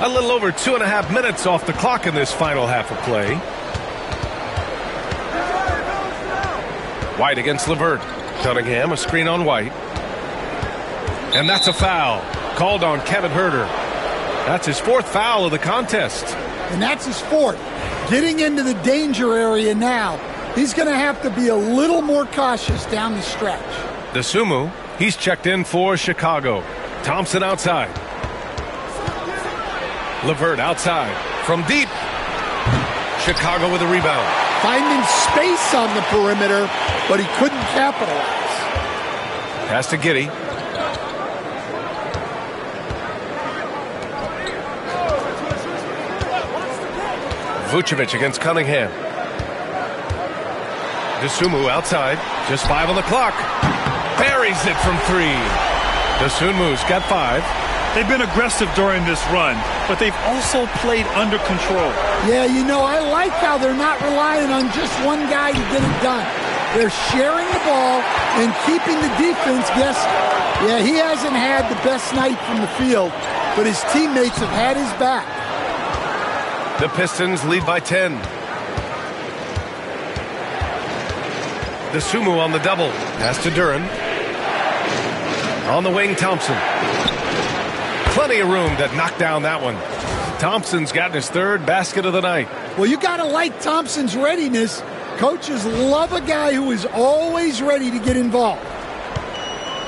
A little over 2.5 minutes off the clock in this final half of play. White against LeVert. Cunningham, a screen on White. And that's a foul. Called on Kevin Herter. That's his 4th foul of the contest. And that's his 4th. Getting into the danger area now. He's going to have to be a little more cautious down the stretch. DeSumo, he's checked in for Chicago. Thompson outside. LeVert outside. From deep. Chicago with a rebound. Finding space on the perimeter, but he couldn't capitalize. Pass to Giddey. Vucevic against Cunningham. DeSumo outside. Just 5 on the clock. Buries it from 3. DeSumu's got 5. They've been aggressive during this run, but they've also played under control. Yeah, you know, I like how they're not relying on just one guy to get it done. They're sharing the ball and keeping the defense guessing. Yeah, he hasn't had the best night from the field, but his teammates have had his back. The Pistons lead by 10. DeSumo on the double. Pass to Duran. On the wing, Thompson. Plenty of room to knock down that one. Thompson's gotten his 3rd basket of the night. Well, you got to like Thompson's readiness. Coaches love a guy who is always ready to get involved.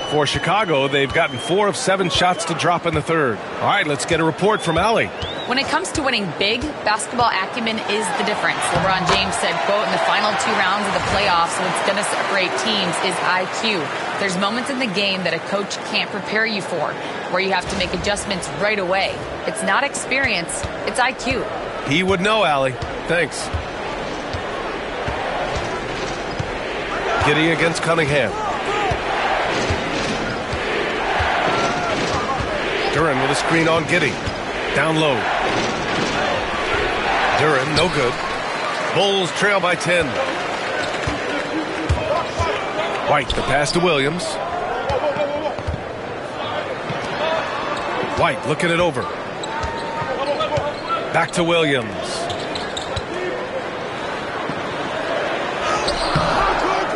For Chicago, they've gotten 4 of 7 shots to drop in the 3rd. All right, let's get a report from Allie. When it comes to winning big, basketball acumen is the difference. LeBron James said, quote, in the final 2 rounds of the playoffs, what's going to separate teams is IQ. There's moments in the game that a coach can't prepare you for, where you have to make adjustments right away. It's not experience, it's IQ. He would know, Allie. Thanks. Giddey against Cunningham. Duran with a screen on Giddey. Down low. Duran, no good. Bulls trail by 10. White, the pass to Williams. White looking it over. Back to Williams.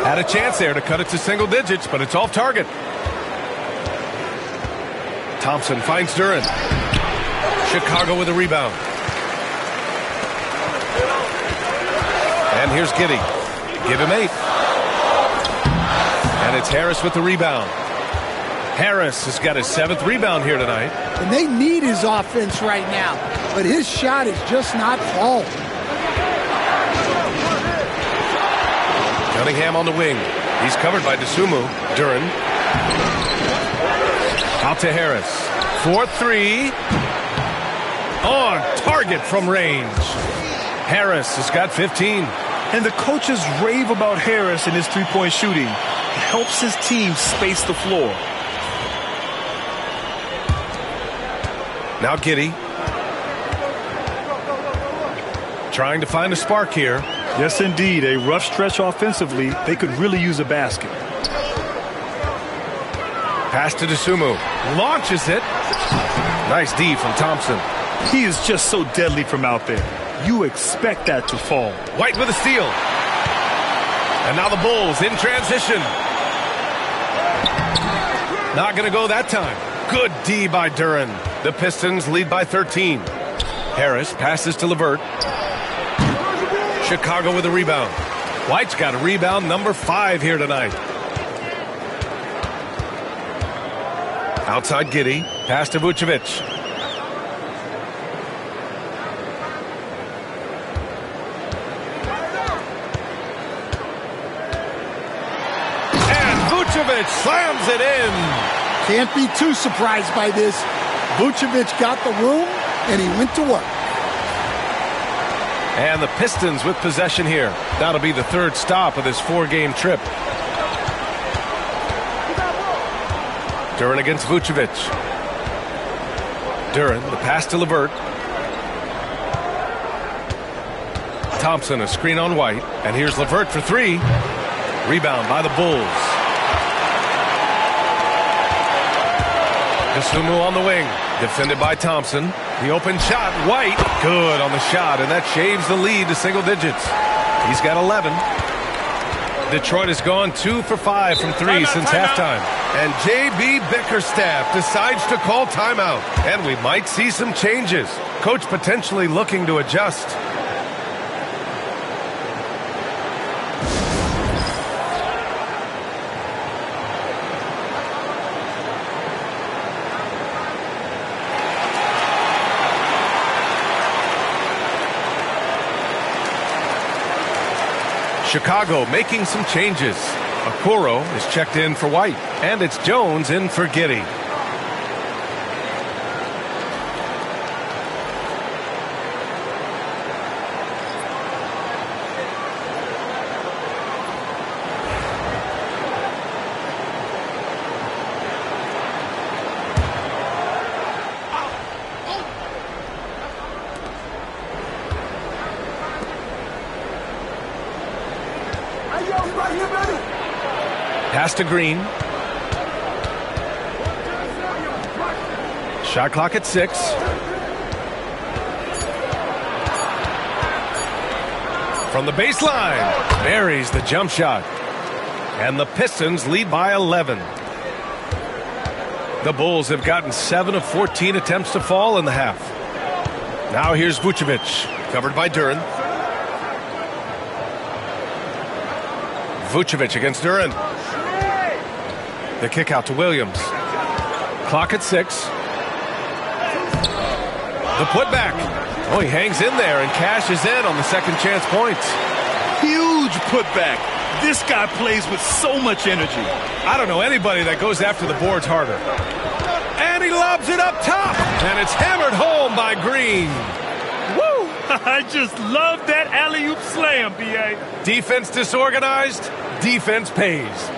Had a chance there to cut it to single digits, but it's off target. Thompson finds Duren. Chicago with a rebound. And here's Giddey. Give him 8. And it's Harris with the rebound. Harris has got his 7th rebound here tonight. And they need his offense right now, but his shot is just not falling. Cunningham on the wing. He's covered by Dosunmu. Duren. Out to Harris. 4-3. On target from range. Harris has got 15. And the coaches rave about Harris and his three-point shooting. It helps his team space the floor. Now Giddey. Trying to find a spark here. Yes, indeed. A rough stretch offensively. They could really use a basket. Pass to Dosunmu. Launches it. Nice D from Thompson. He is just so deadly from out there. You expect that to fall. White with a steal. And now the Bulls in transition. Not going to go that time. Good D by Duren. The Pistons lead by 13. Harris passes to LeVert. Chicago with a rebound. White's got a rebound number 5 here tonight. Outside Giddey. Pass to Vucevic. And Vucevic slams it in. Can't be too surprised by this. Vucevic got the room, and he went to work. And the Pistons with possession here. That'll be the 3rd stop of this 4-game trip. Duren against Vucevic. Duren, the pass to LeVert. Thompson, a screen on White. And here's LeVert for 3. Rebound by the Bulls. Dosunmu on the wing. Defended by Thompson. The open shot. White. Good on the shot. And that shaves the lead to single digits. He's got 11. Detroit has gone 2 for 5 from 3 since halftime. And J.B. Bickerstaff decides to call timeout. And we might see some changes. Coach potentially looking to adjust. Chicago making some changes. Okoro is checked in for White. And it's Jones in for Giddey. Pass to Green. Shot clock at 6. From the baseline, buries the jump shot. And the Pistons lead by 11. The Bulls have gotten 7 of 14 attempts to fall in the half. Now here's Vucevic, covered by Duren. Vucevic against Duren. The kick out to Williams. Clock at 6. The putback. Oh, he hangs in there and cashes in on the second chance points. Huge putback. This guy plays with so much energy. I don't know anybody that goes after the boards harder. And he lobs it up top. And it's hammered home by Green. Woo! I just love that alley-oop slam, B.A. Defense disorganized. Defense pays.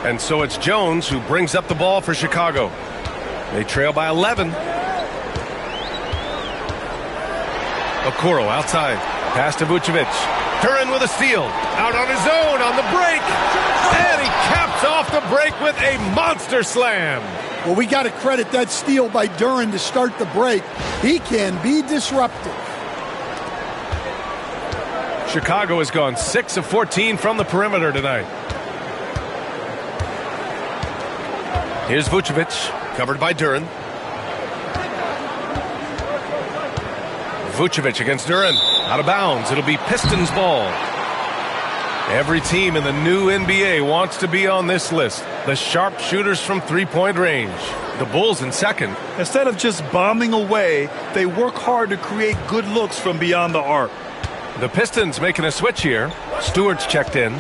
And so it's Jones who brings up the ball for Chicago. They trail by 11. Okoro outside. Pass to Vucevic. Duren with a steal. Out on his own on the break. And he caps off the break with a monster slam. Well, we got to credit that steal by Duren to start the break. He can be disruptive. Chicago has gone 6 of 14 from the perimeter tonight. Here's Vucevic, covered by Duren. Vucevic against Duren. Out of bounds. It'll be Pistons ball. Every team in the new NBA wants to be on this list. The sharpshooters from three-point range. The Bulls in second. Instead of just bombing away, they work hard to create good looks from beyond the arc. The Pistons making a switch here. Stewart's checked in.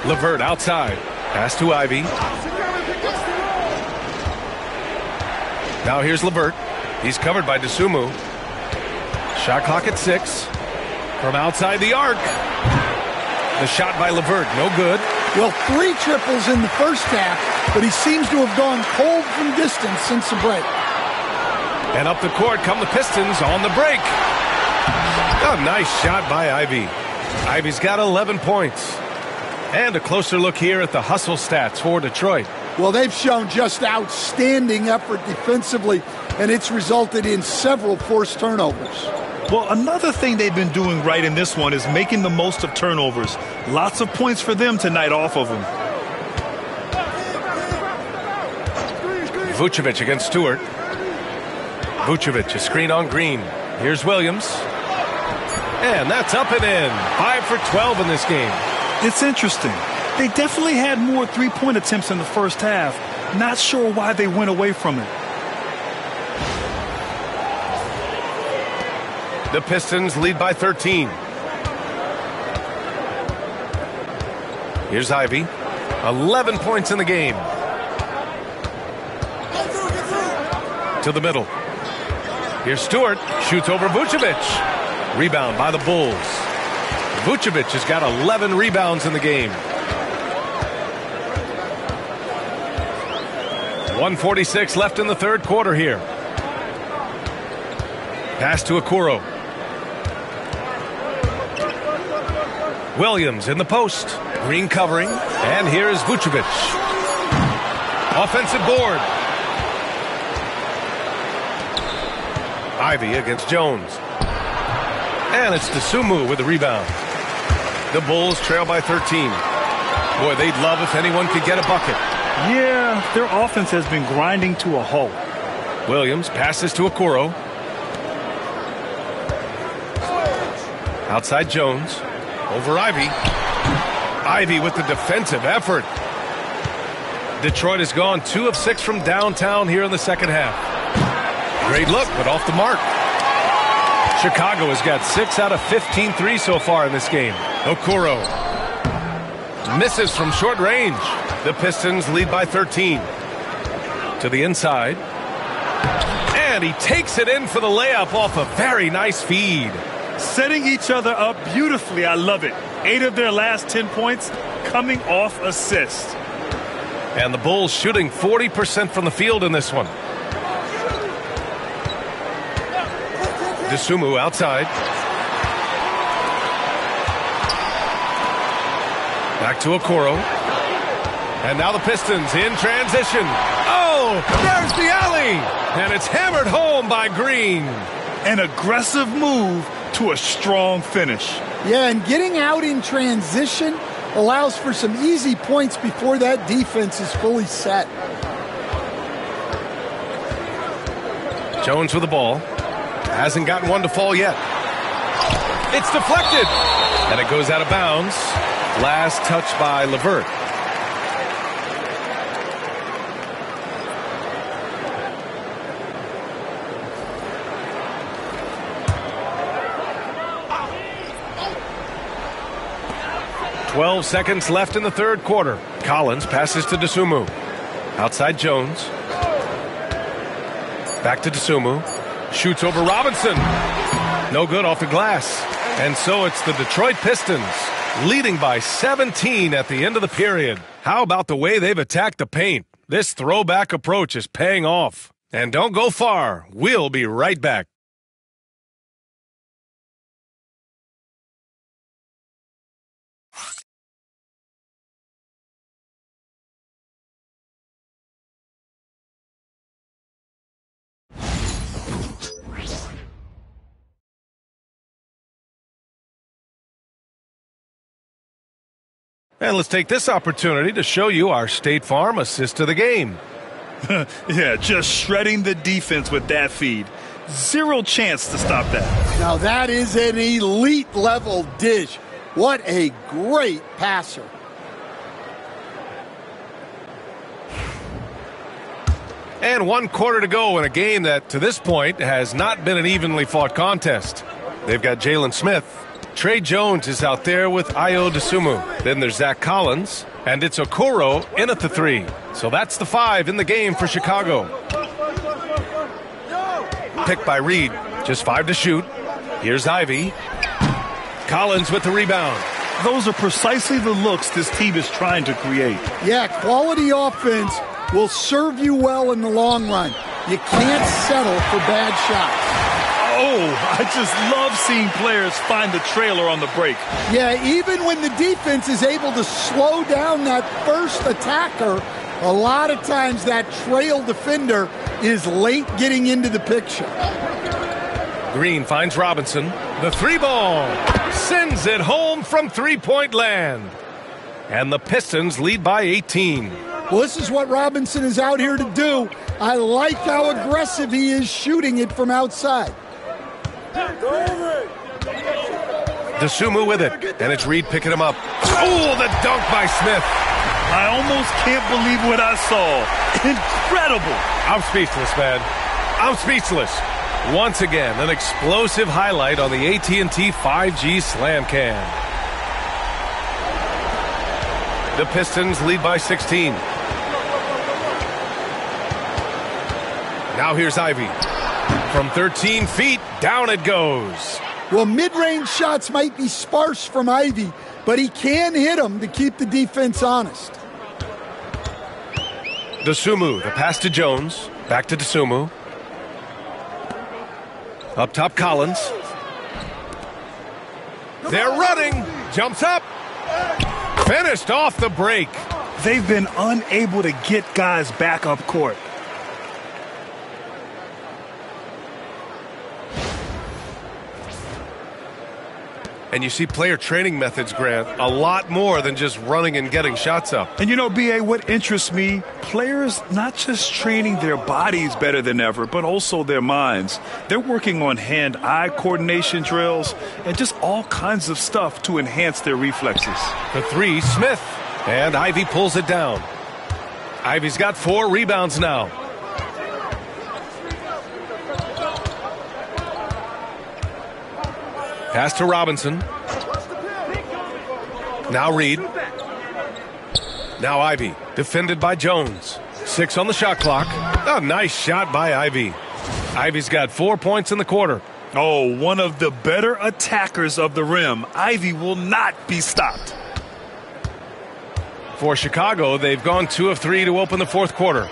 LeVert outside. Pass to Ivy. Now here's LeVert. He's covered by Dosunmu. Shot clock at 6. From outside the arc. The shot by LeVert, no good. Well, 3 triples in the first half, but he seems to have gone cold from distance since the break. And up the court come the Pistons on the break. A nice shot by Ivy. Ivy's got 11 points. And a closer look here at the hustle stats for Detroit. Well, they've shown just outstanding effort defensively, and it's resulted in several forced turnovers. Well, another thing they've been doing right in this one is making the most of turnovers. Lots of points for them tonight off of them. Vucevic against Stewart. Vucevic, a screen on Green. Here's Williams. And that's up and in. 5 for 12 in this game. It's interesting. They definitely had more three-point attempts in the first half. Not sure why they went away from it. The Pistons lead by 13. Here's Ivy. 11 points in the game. To the middle. Here's Stewart. Shoots over Vucevic. Rebound by the Bulls. Vucevic has got 11 rebounds in the game. 1:46 left in the third quarter here. Pass to Okoro. Williams in the post. Green covering. And here is Vucevic. Offensive board. Ivy against Jones. And it's Dosunmu with the rebound. The Bulls trail by 13. Boy, they'd love if anyone could get a bucket. Yeah, their offense has been grinding to a halt. Williams passes to Okoro. Outside Jones. Over Ivy. Ivy with the defensive effort. Detroit has gone 2 of 6 from downtown here in the second half. Great look, but off the mark. Chicago has got 6 out of 15 threes so far in this game. Okoro misses from short range. The Pistons lead by 13. To the inside. And he takes it in for the layup off a very nice feed. Setting each other up beautifully. I love it. 8 of their last 10 points coming off assist. And the Bulls shooting 40% from the field in this one. Dosunmu outside. Back to Okoro. And now the Pistons in transition. Oh, there's the alley. And it's hammered home by Green. An aggressive move to a strong finish. Yeah, and getting out in transition allows for some easy points before that defense is fully set. Jones with the ball. Hasn't gotten one to fall yet. It's deflected. And it goes out of bounds. Last touch by LeVert. "12 seconds left in the third quarter. Collins passes to Dosunmu. Outside Jones. Back to Dosunmu. Shoots over Robinson. No good off the glass. And so it's the Detroit Pistons leading by 17 at the end of the period. How about the way they've attacked the paint? This throwback approach is paying off. And don't go far. We'll be right back. And let's take this opportunity to show you our State Farm assist of the game. Yeah, just shredding the defense with that feed. Zero chance to stop that. Now that is an elite level dish. What a great passer. And 1 quarter to go in a game that, to this point, has not been an evenly fought contest. They've got Jalen Smith. Trey Jones is out there with Ayo Dosunmu. Then there's Zach Collins. And it's Okoro in at the 3. So that's the 5 in the game for Chicago. Picked by Reed. Just 5 to shoot. Here's Ivy. Collins with the rebound. Those are precisely the looks this team is trying to create. Yeah, quality offense will serve you well in the long run. You can't settle for bad shots. Oh, I just love seeing players find the trailer on the break. Yeah, even when the defense is able to slow down that first attacker, a lot of times that trail defender is late getting into the picture. Green finds Robinson. The 3-ball sends it home from three-point land. And the Pistons lead by 18. Well, this is what Robinson is out here to do. I like how aggressive he is shooting it from outside. Dosunmu with it, and it's Reed picking him up. Oh, the dunk by Smith. I almost can't believe what I saw. Incredible. I'm speechless, man. I'm speechless. Once again, an explosive highlight on the AT&T 5G Slam Cam. The Pistons lead by 16. Now here's Ivy. From 13 feet, down it goes. Well, mid-range shots might be sparse from Ivy, but he can hit them to keep the defense honest. Dosunmu, the pass to Jones. Back to Dosunmu. Up top, Collins. They're running. Jumps up. Finished off the break. They've been unable to get guys back up court. And you see player training methods, Grant, a lot more than just running and getting shots up. And you know, B.A., what interests me, players not just training their bodies better than ever, but also their minds. They're working on hand-eye coordination drills and just all kinds of stuff to enhance their reflexes. The 3, Smith. And Ivy pulls it down. Ivy's got 4 rebounds now. Pass to Robinson. Now Reed. Now Ivy. Defended by Jones. 6 on the shot clock. A nice shot by Ivy. Ivy's got 4 points in the quarter. Oh, one of the better attackers of the rim. Ivy will not be stopped. For Chicago, they've gone 2 of 3 to open the fourth quarter.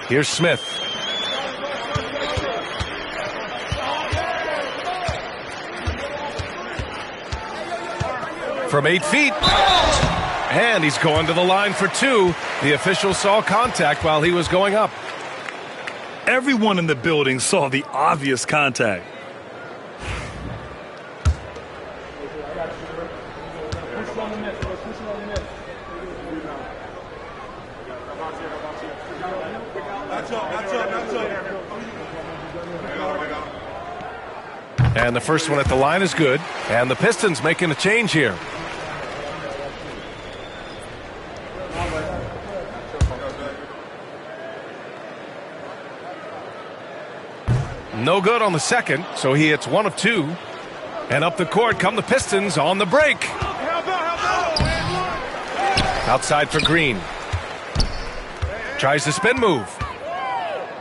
Here's Smith. From 8 feet. And he's going to the line for 2. The official saw contact while he was going up. Everyone in the building saw the obvious contact. And the first one at the line is good. And the Pistons making a change here. No good on the second, so he hits 1 of 2. And up the court come the Pistons on the break. Outside for Green. Tries the spin move.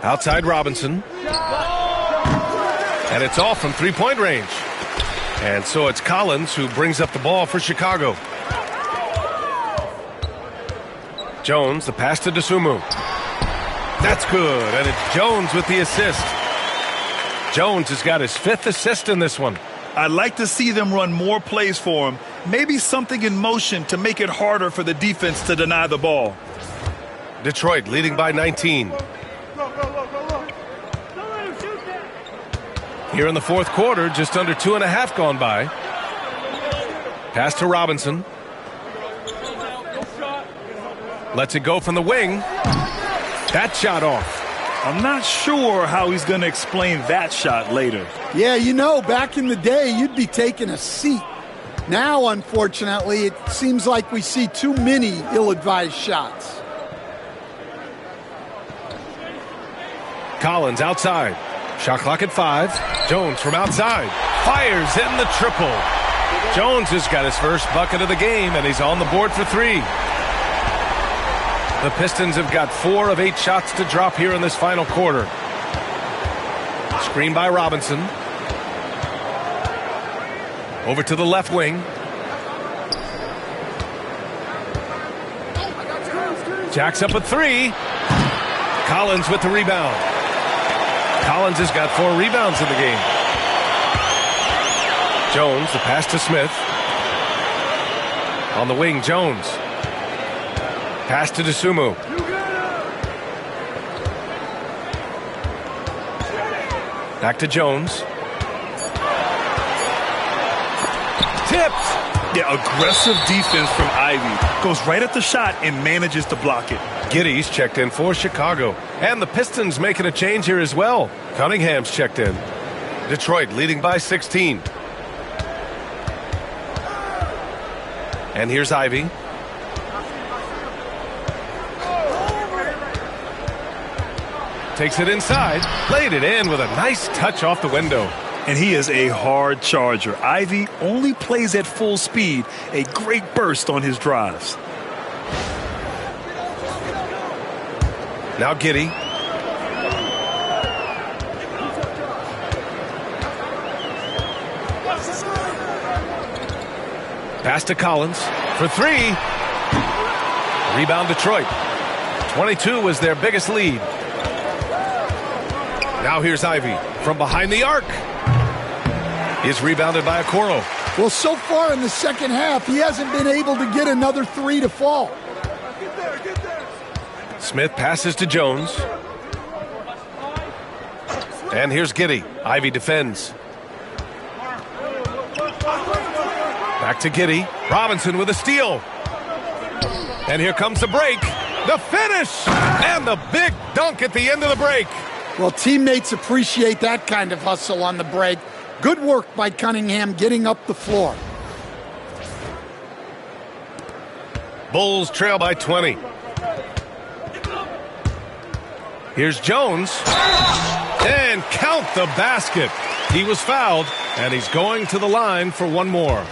Outside Robinson. And it's off from three-point range. And so it's Collins who brings up the ball for Chicago. Jones, the pass to Dosunmu. That's good, and it's Jones with the assist. Jones has got his 5th assist in this one. I'd like to see them run more plays for him. Maybe something in motion to make it harder for the defense to deny the ball. Detroit leading by 19. Here in the fourth quarter, just under 2.5 gone by. Pass to Robinson. Lets it go from the wing. That shot off. I'm not sure how he's going to explain that shot later. Yeah, you know, back in the day, you'd be taking a seat. Now, unfortunately, it seems like we see too many ill-advised shots. Collins outside. Shot clock at 5. Jones from outside. Fires in the triple. Jones has got his first bucket of the game, and he's on the board for 3. The Pistons have got 4 of 8 shots to drop here in this final quarter. Screen by Robinson. Over to the left wing. Jacks up a 3. Collins with the rebound. Collins has got 4 rebounds in the game. Jones, the pass to Smith. On the wing, Jones. Pass to DeSumo. Back to Jones. Tipped. Yeah, aggressive defense from Ivy. Goes right at the shot and manages to block it. Giddey's checked in for Chicago. And the Pistons making a change here as well. Cunningham's checked in. Detroit leading by 16. And here's Ivy. Takes it inside. Laid it in with a nice touch off the window. And he is a hard charger. Ivy only plays at full speed. A great burst on his drives. Now Giddey. Pass to Collins for 3. Rebound Detroit. 22 was their biggest lead. Now here's Ivy from behind the arc. He's rebounded by Okoro. Well, so far in the second half, he hasn't been able to get another 3 to fall. Smith passes to Jones. And here's Giddey. Ivy defends. Back to Giddey. Robinson with a steal. And here comes the break. The finish! And the big dunk at the end of the break. Well, teammates appreciate that kind of hustle on the break. Good work by Cunningham getting up the floor. Bulls trail by 20. Here's Jones. And count the basket. He was fouled, and he's going to the line for one more.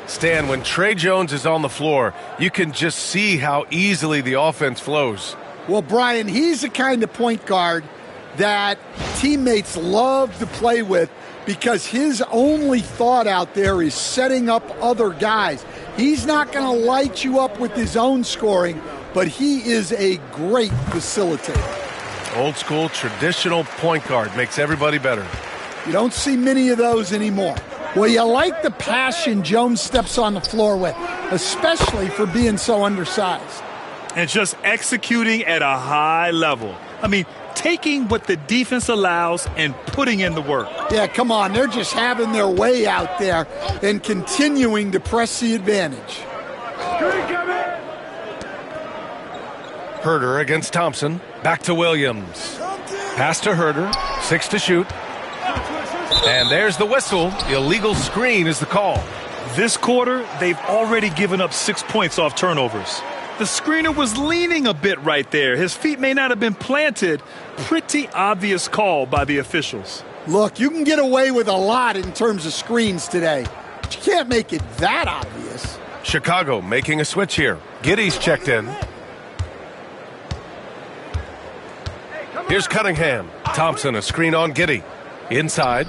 Stan, when Trey Jones is on the floor, you can just see how easily the offense flows. Well, Brian, he's the kind of point guard that teammates love to play with because his only thought out there is setting up other guys. He's not going to light you up with his own scoring, but he is a great facilitator. Old school, traditional point guard makes everybody better. You don't see many of those anymore. Well, you like the passion Jones steps on the floor with, especially for being so undersized. And just executing at a high level. I mean, taking what the defense allows and putting in the work. Yeah, come on. They're just having their way out there and continuing to press the advantage. Herter against Thompson. Back to Williams. Pass to Herter. 6 to shoot. And there's the whistle. Illegal screen is the call. This quarter, they've already given up 6 points off turnovers. The screener was leaning a bit right there. His feet may not have been planted. Pretty obvious call by the officials. Look, you can get away with a lot in terms of screens today, but you can't make it that obvious. Chicago making a switch here. Giddey's checked in. Here's Cunningham. Thompson, a screen on Giddey. Inside.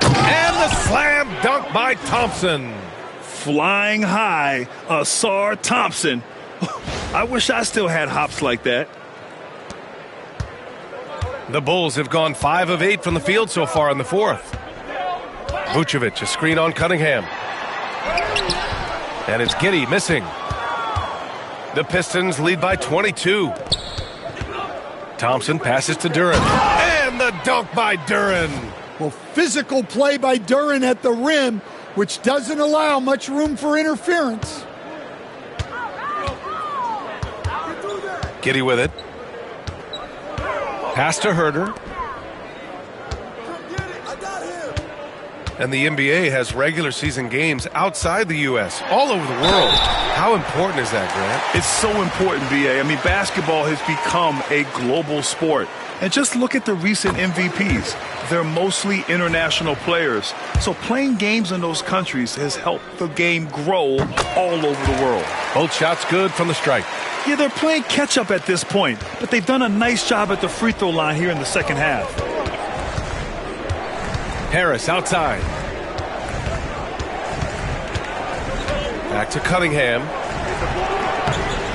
And the slam dunk by Thompson. Flying high, Asar Thompson. I wish I still had hops like that. The Bulls have gone 5 of 8 from the field so far in the fourth. Vucevic, a screen on Cunningham. And it's Giddey missing. The Pistons lead by 22. Thompson passes to Duren. And the dunk by Duren. Well, physical play by Duren at the rim, which doesn't allow much room for interference. Giddey with it. Pass to Herter. And the NBA has regular season games outside the U.S., all over the world. How important is that, Grant? It's so important, B.A. I mean, basketball has become a global sport. And just look at the recent MVPs. They're mostly international players. So playing games in those countries has helped the game grow all over the world. Both shots good from the strike. Yeah, they're playing catch-up at this point, but they've done a nice job at the free throw line here in the second half. Harris outside. Back to Cunningham.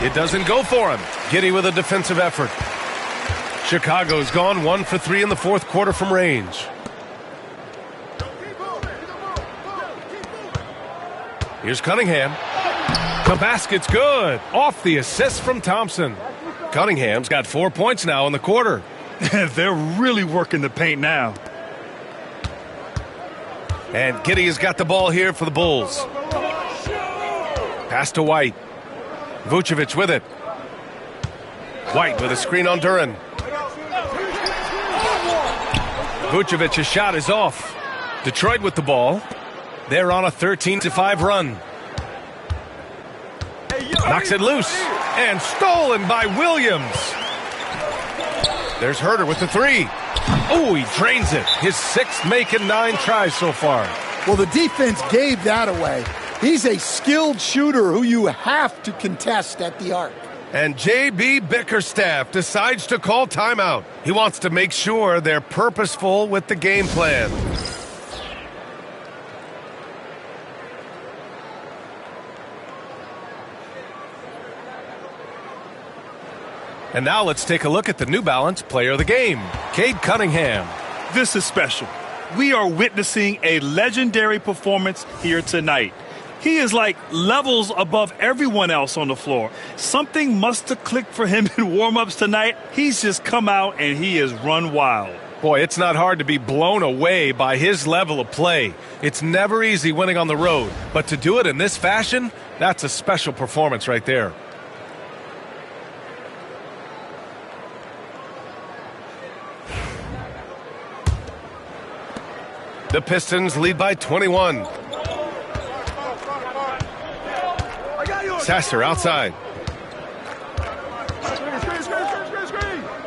It doesn't go for him. Giddey with a defensive effort. Chicago's gone 1 for 3 in the fourth quarter from range. Here's Cunningham. The basket's good. Off the assist from Thompson. Cunningham's got 4 points now in the quarter. They're really working the paint now. And Giddey has got the ball here for the Bulls. Pass to White. Vucevic with it. White with a screen on Duren. Vucevic's shot is off. Detroit with the ball. They're on a 13-5 run. Knocks it loose. And stolen by Williams. There's Herter with the three. Oh, he drains it. His sixth make in 9 tries so far. Well, the defense gave that away. He's a skilled shooter who you have to contest at the arc. And J.B. Bickerstaff decides to call timeout. He wants to make sure they're purposeful with the game plan. And now let's take a look at the New Balance player of the game, Cade Cunningham. This is special. We are witnessing a legendary performance here tonight. He is like levels above everyone else on the floor. Something must have clicked for him in warm-ups tonight. He's just come out and he has run wild. Boy, it's not hard to be blown away by his level of play. It's never easy winning on the road, but to do it in this fashion, that's a special performance right there. The Pistons lead by 21. Sasser outside.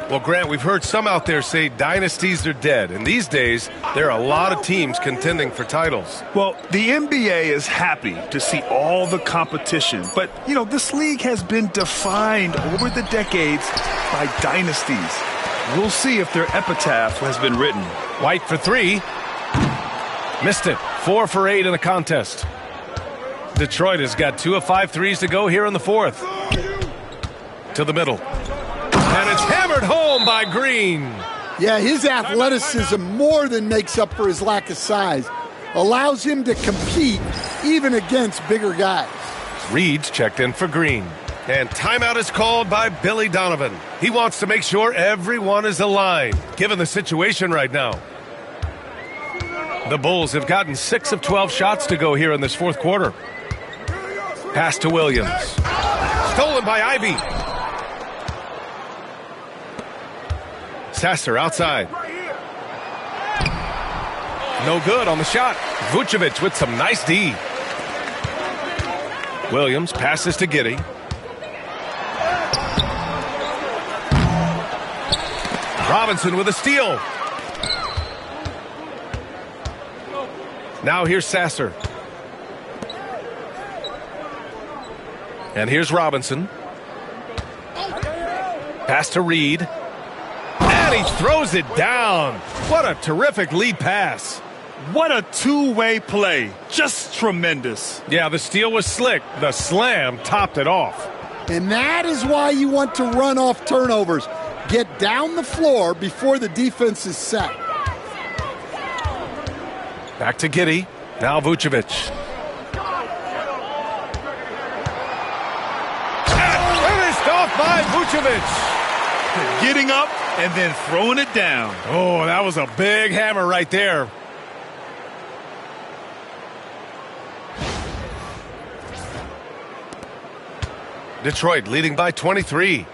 Well, Grant, we've heard some out there say dynasties are dead, and these days there are a lot of teams contending for titles. Well, the NBA is happy to see all the competition, but, you know, this league has been defined over the decades by dynasties. We'll see if their epitaph has been written. White for three. Missed it. 4 for 8 in the contest. Detroit has got 2 of 5 threes to go here in the fourth. To the middle. And it's hammered home by Green. Yeah, his athleticism more than makes up for his lack of size. Allows him to compete even against bigger guys. Reed's checked in for Green. And timeout is called by Billy Donovan. He wants to make sure everyone is aligned, given the situation right now. The Bulls have gotten 6 of 12 shots to go here in this fourth quarter. Pass to Williams. Stolen by Ivy. Sasser outside. No good on the shot. Vucevic with some nice D. Williams passes to Giddey. Robinson with a steal. Now here's Sasser. And here's Robinson. Pass to Reed. And he throws it down. What a terrific lead pass. What a two-way play. Just tremendous. Yeah, the steal was slick. The slam topped it off. And that is why you want to run off turnovers. Get down the floor before the defense is set. Back to Giddey. Now Vucevic. And finished off by Vucevic. Getting up and then throwing it down. Oh, that was a big hammer right there. Detroit leading by 23.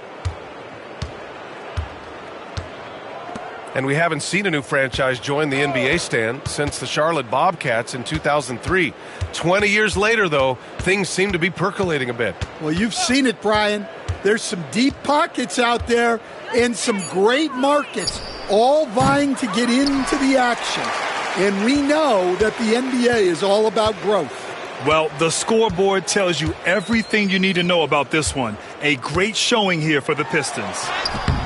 And we haven't seen a new franchise join the NBA stand since the Charlotte Bobcats in 2003. 20 years later, though, things seem to be percolating a bit. Well, you've seen it, Brian. There's some deep pockets out there and some great markets, all vying to get into the action. And we know that the NBA is all about growth. Well, the scoreboard tells you everything you need to know about this one. A great showing here for the Pistons.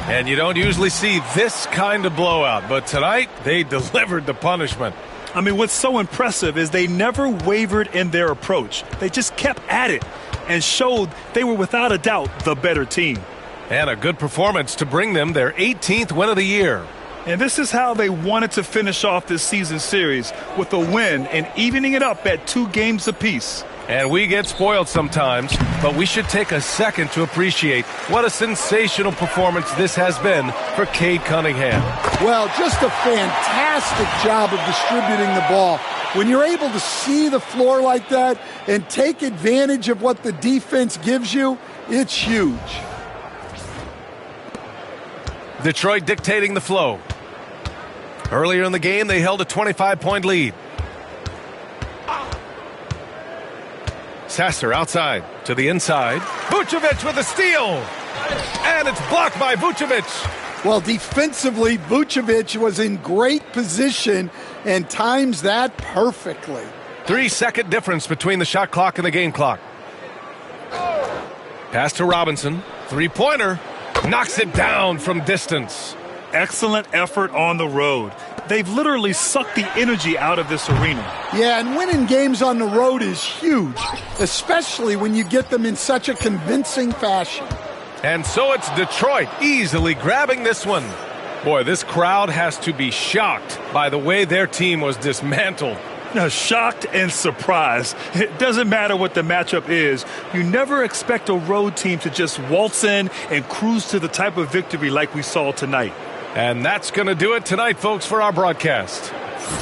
And you don't usually see this kind of blowout, but tonight they delivered the punishment. I mean, what's so impressive is they never wavered in their approach. They just kept at it and showed they were without a doubt the better team. And a good performance to bring them their 18th win of the year. And this is how they wanted to finish off this season series, with a win and evening it up at 2 games apiece. And we get spoiled sometimes, but we should take a second to appreciate what a sensational performance this has been for Cade Cunningham. Well, just a fantastic job of distributing the ball. When you're able to see the floor like that and take advantage of what the defense gives you, it's huge. Detroit dictating the flow. Earlier in the game, they held a 25-point lead. Sasser outside to the inside. Vucevic with a steal. And it's blocked by Vucevic. Well, defensively, Vucevic was in great position and times that perfectly. 3-second difference between the shot clock and the game clock. Pass to Robinson. Three-pointer. Knocks it down from distance. Excellent effort on the road. They've literally sucked the energy out of this arena. Yeah, and winning games on the road is huge, especially when you get them in such a convincing fashion. And so it's Detroit easily grabbing this one. Boy, this crowd has to be shocked by the way their team was dismantled. Now, shocked and surprised. It doesn't matter what the matchup is. You never expect a road team to just waltz in and cruise to the type of victory like we saw tonight. And that's going to do it tonight, folks, for our broadcast.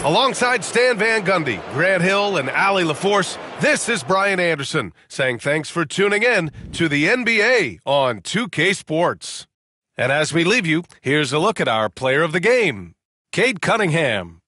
Alongside Stan Van Gundy, Grant Hill, and Allie LaForce, this is Brian Anderson saying thanks for tuning in to the NBA on 2K Sports. And as we leave you, here's a look at our player of the game, Cade Cunningham.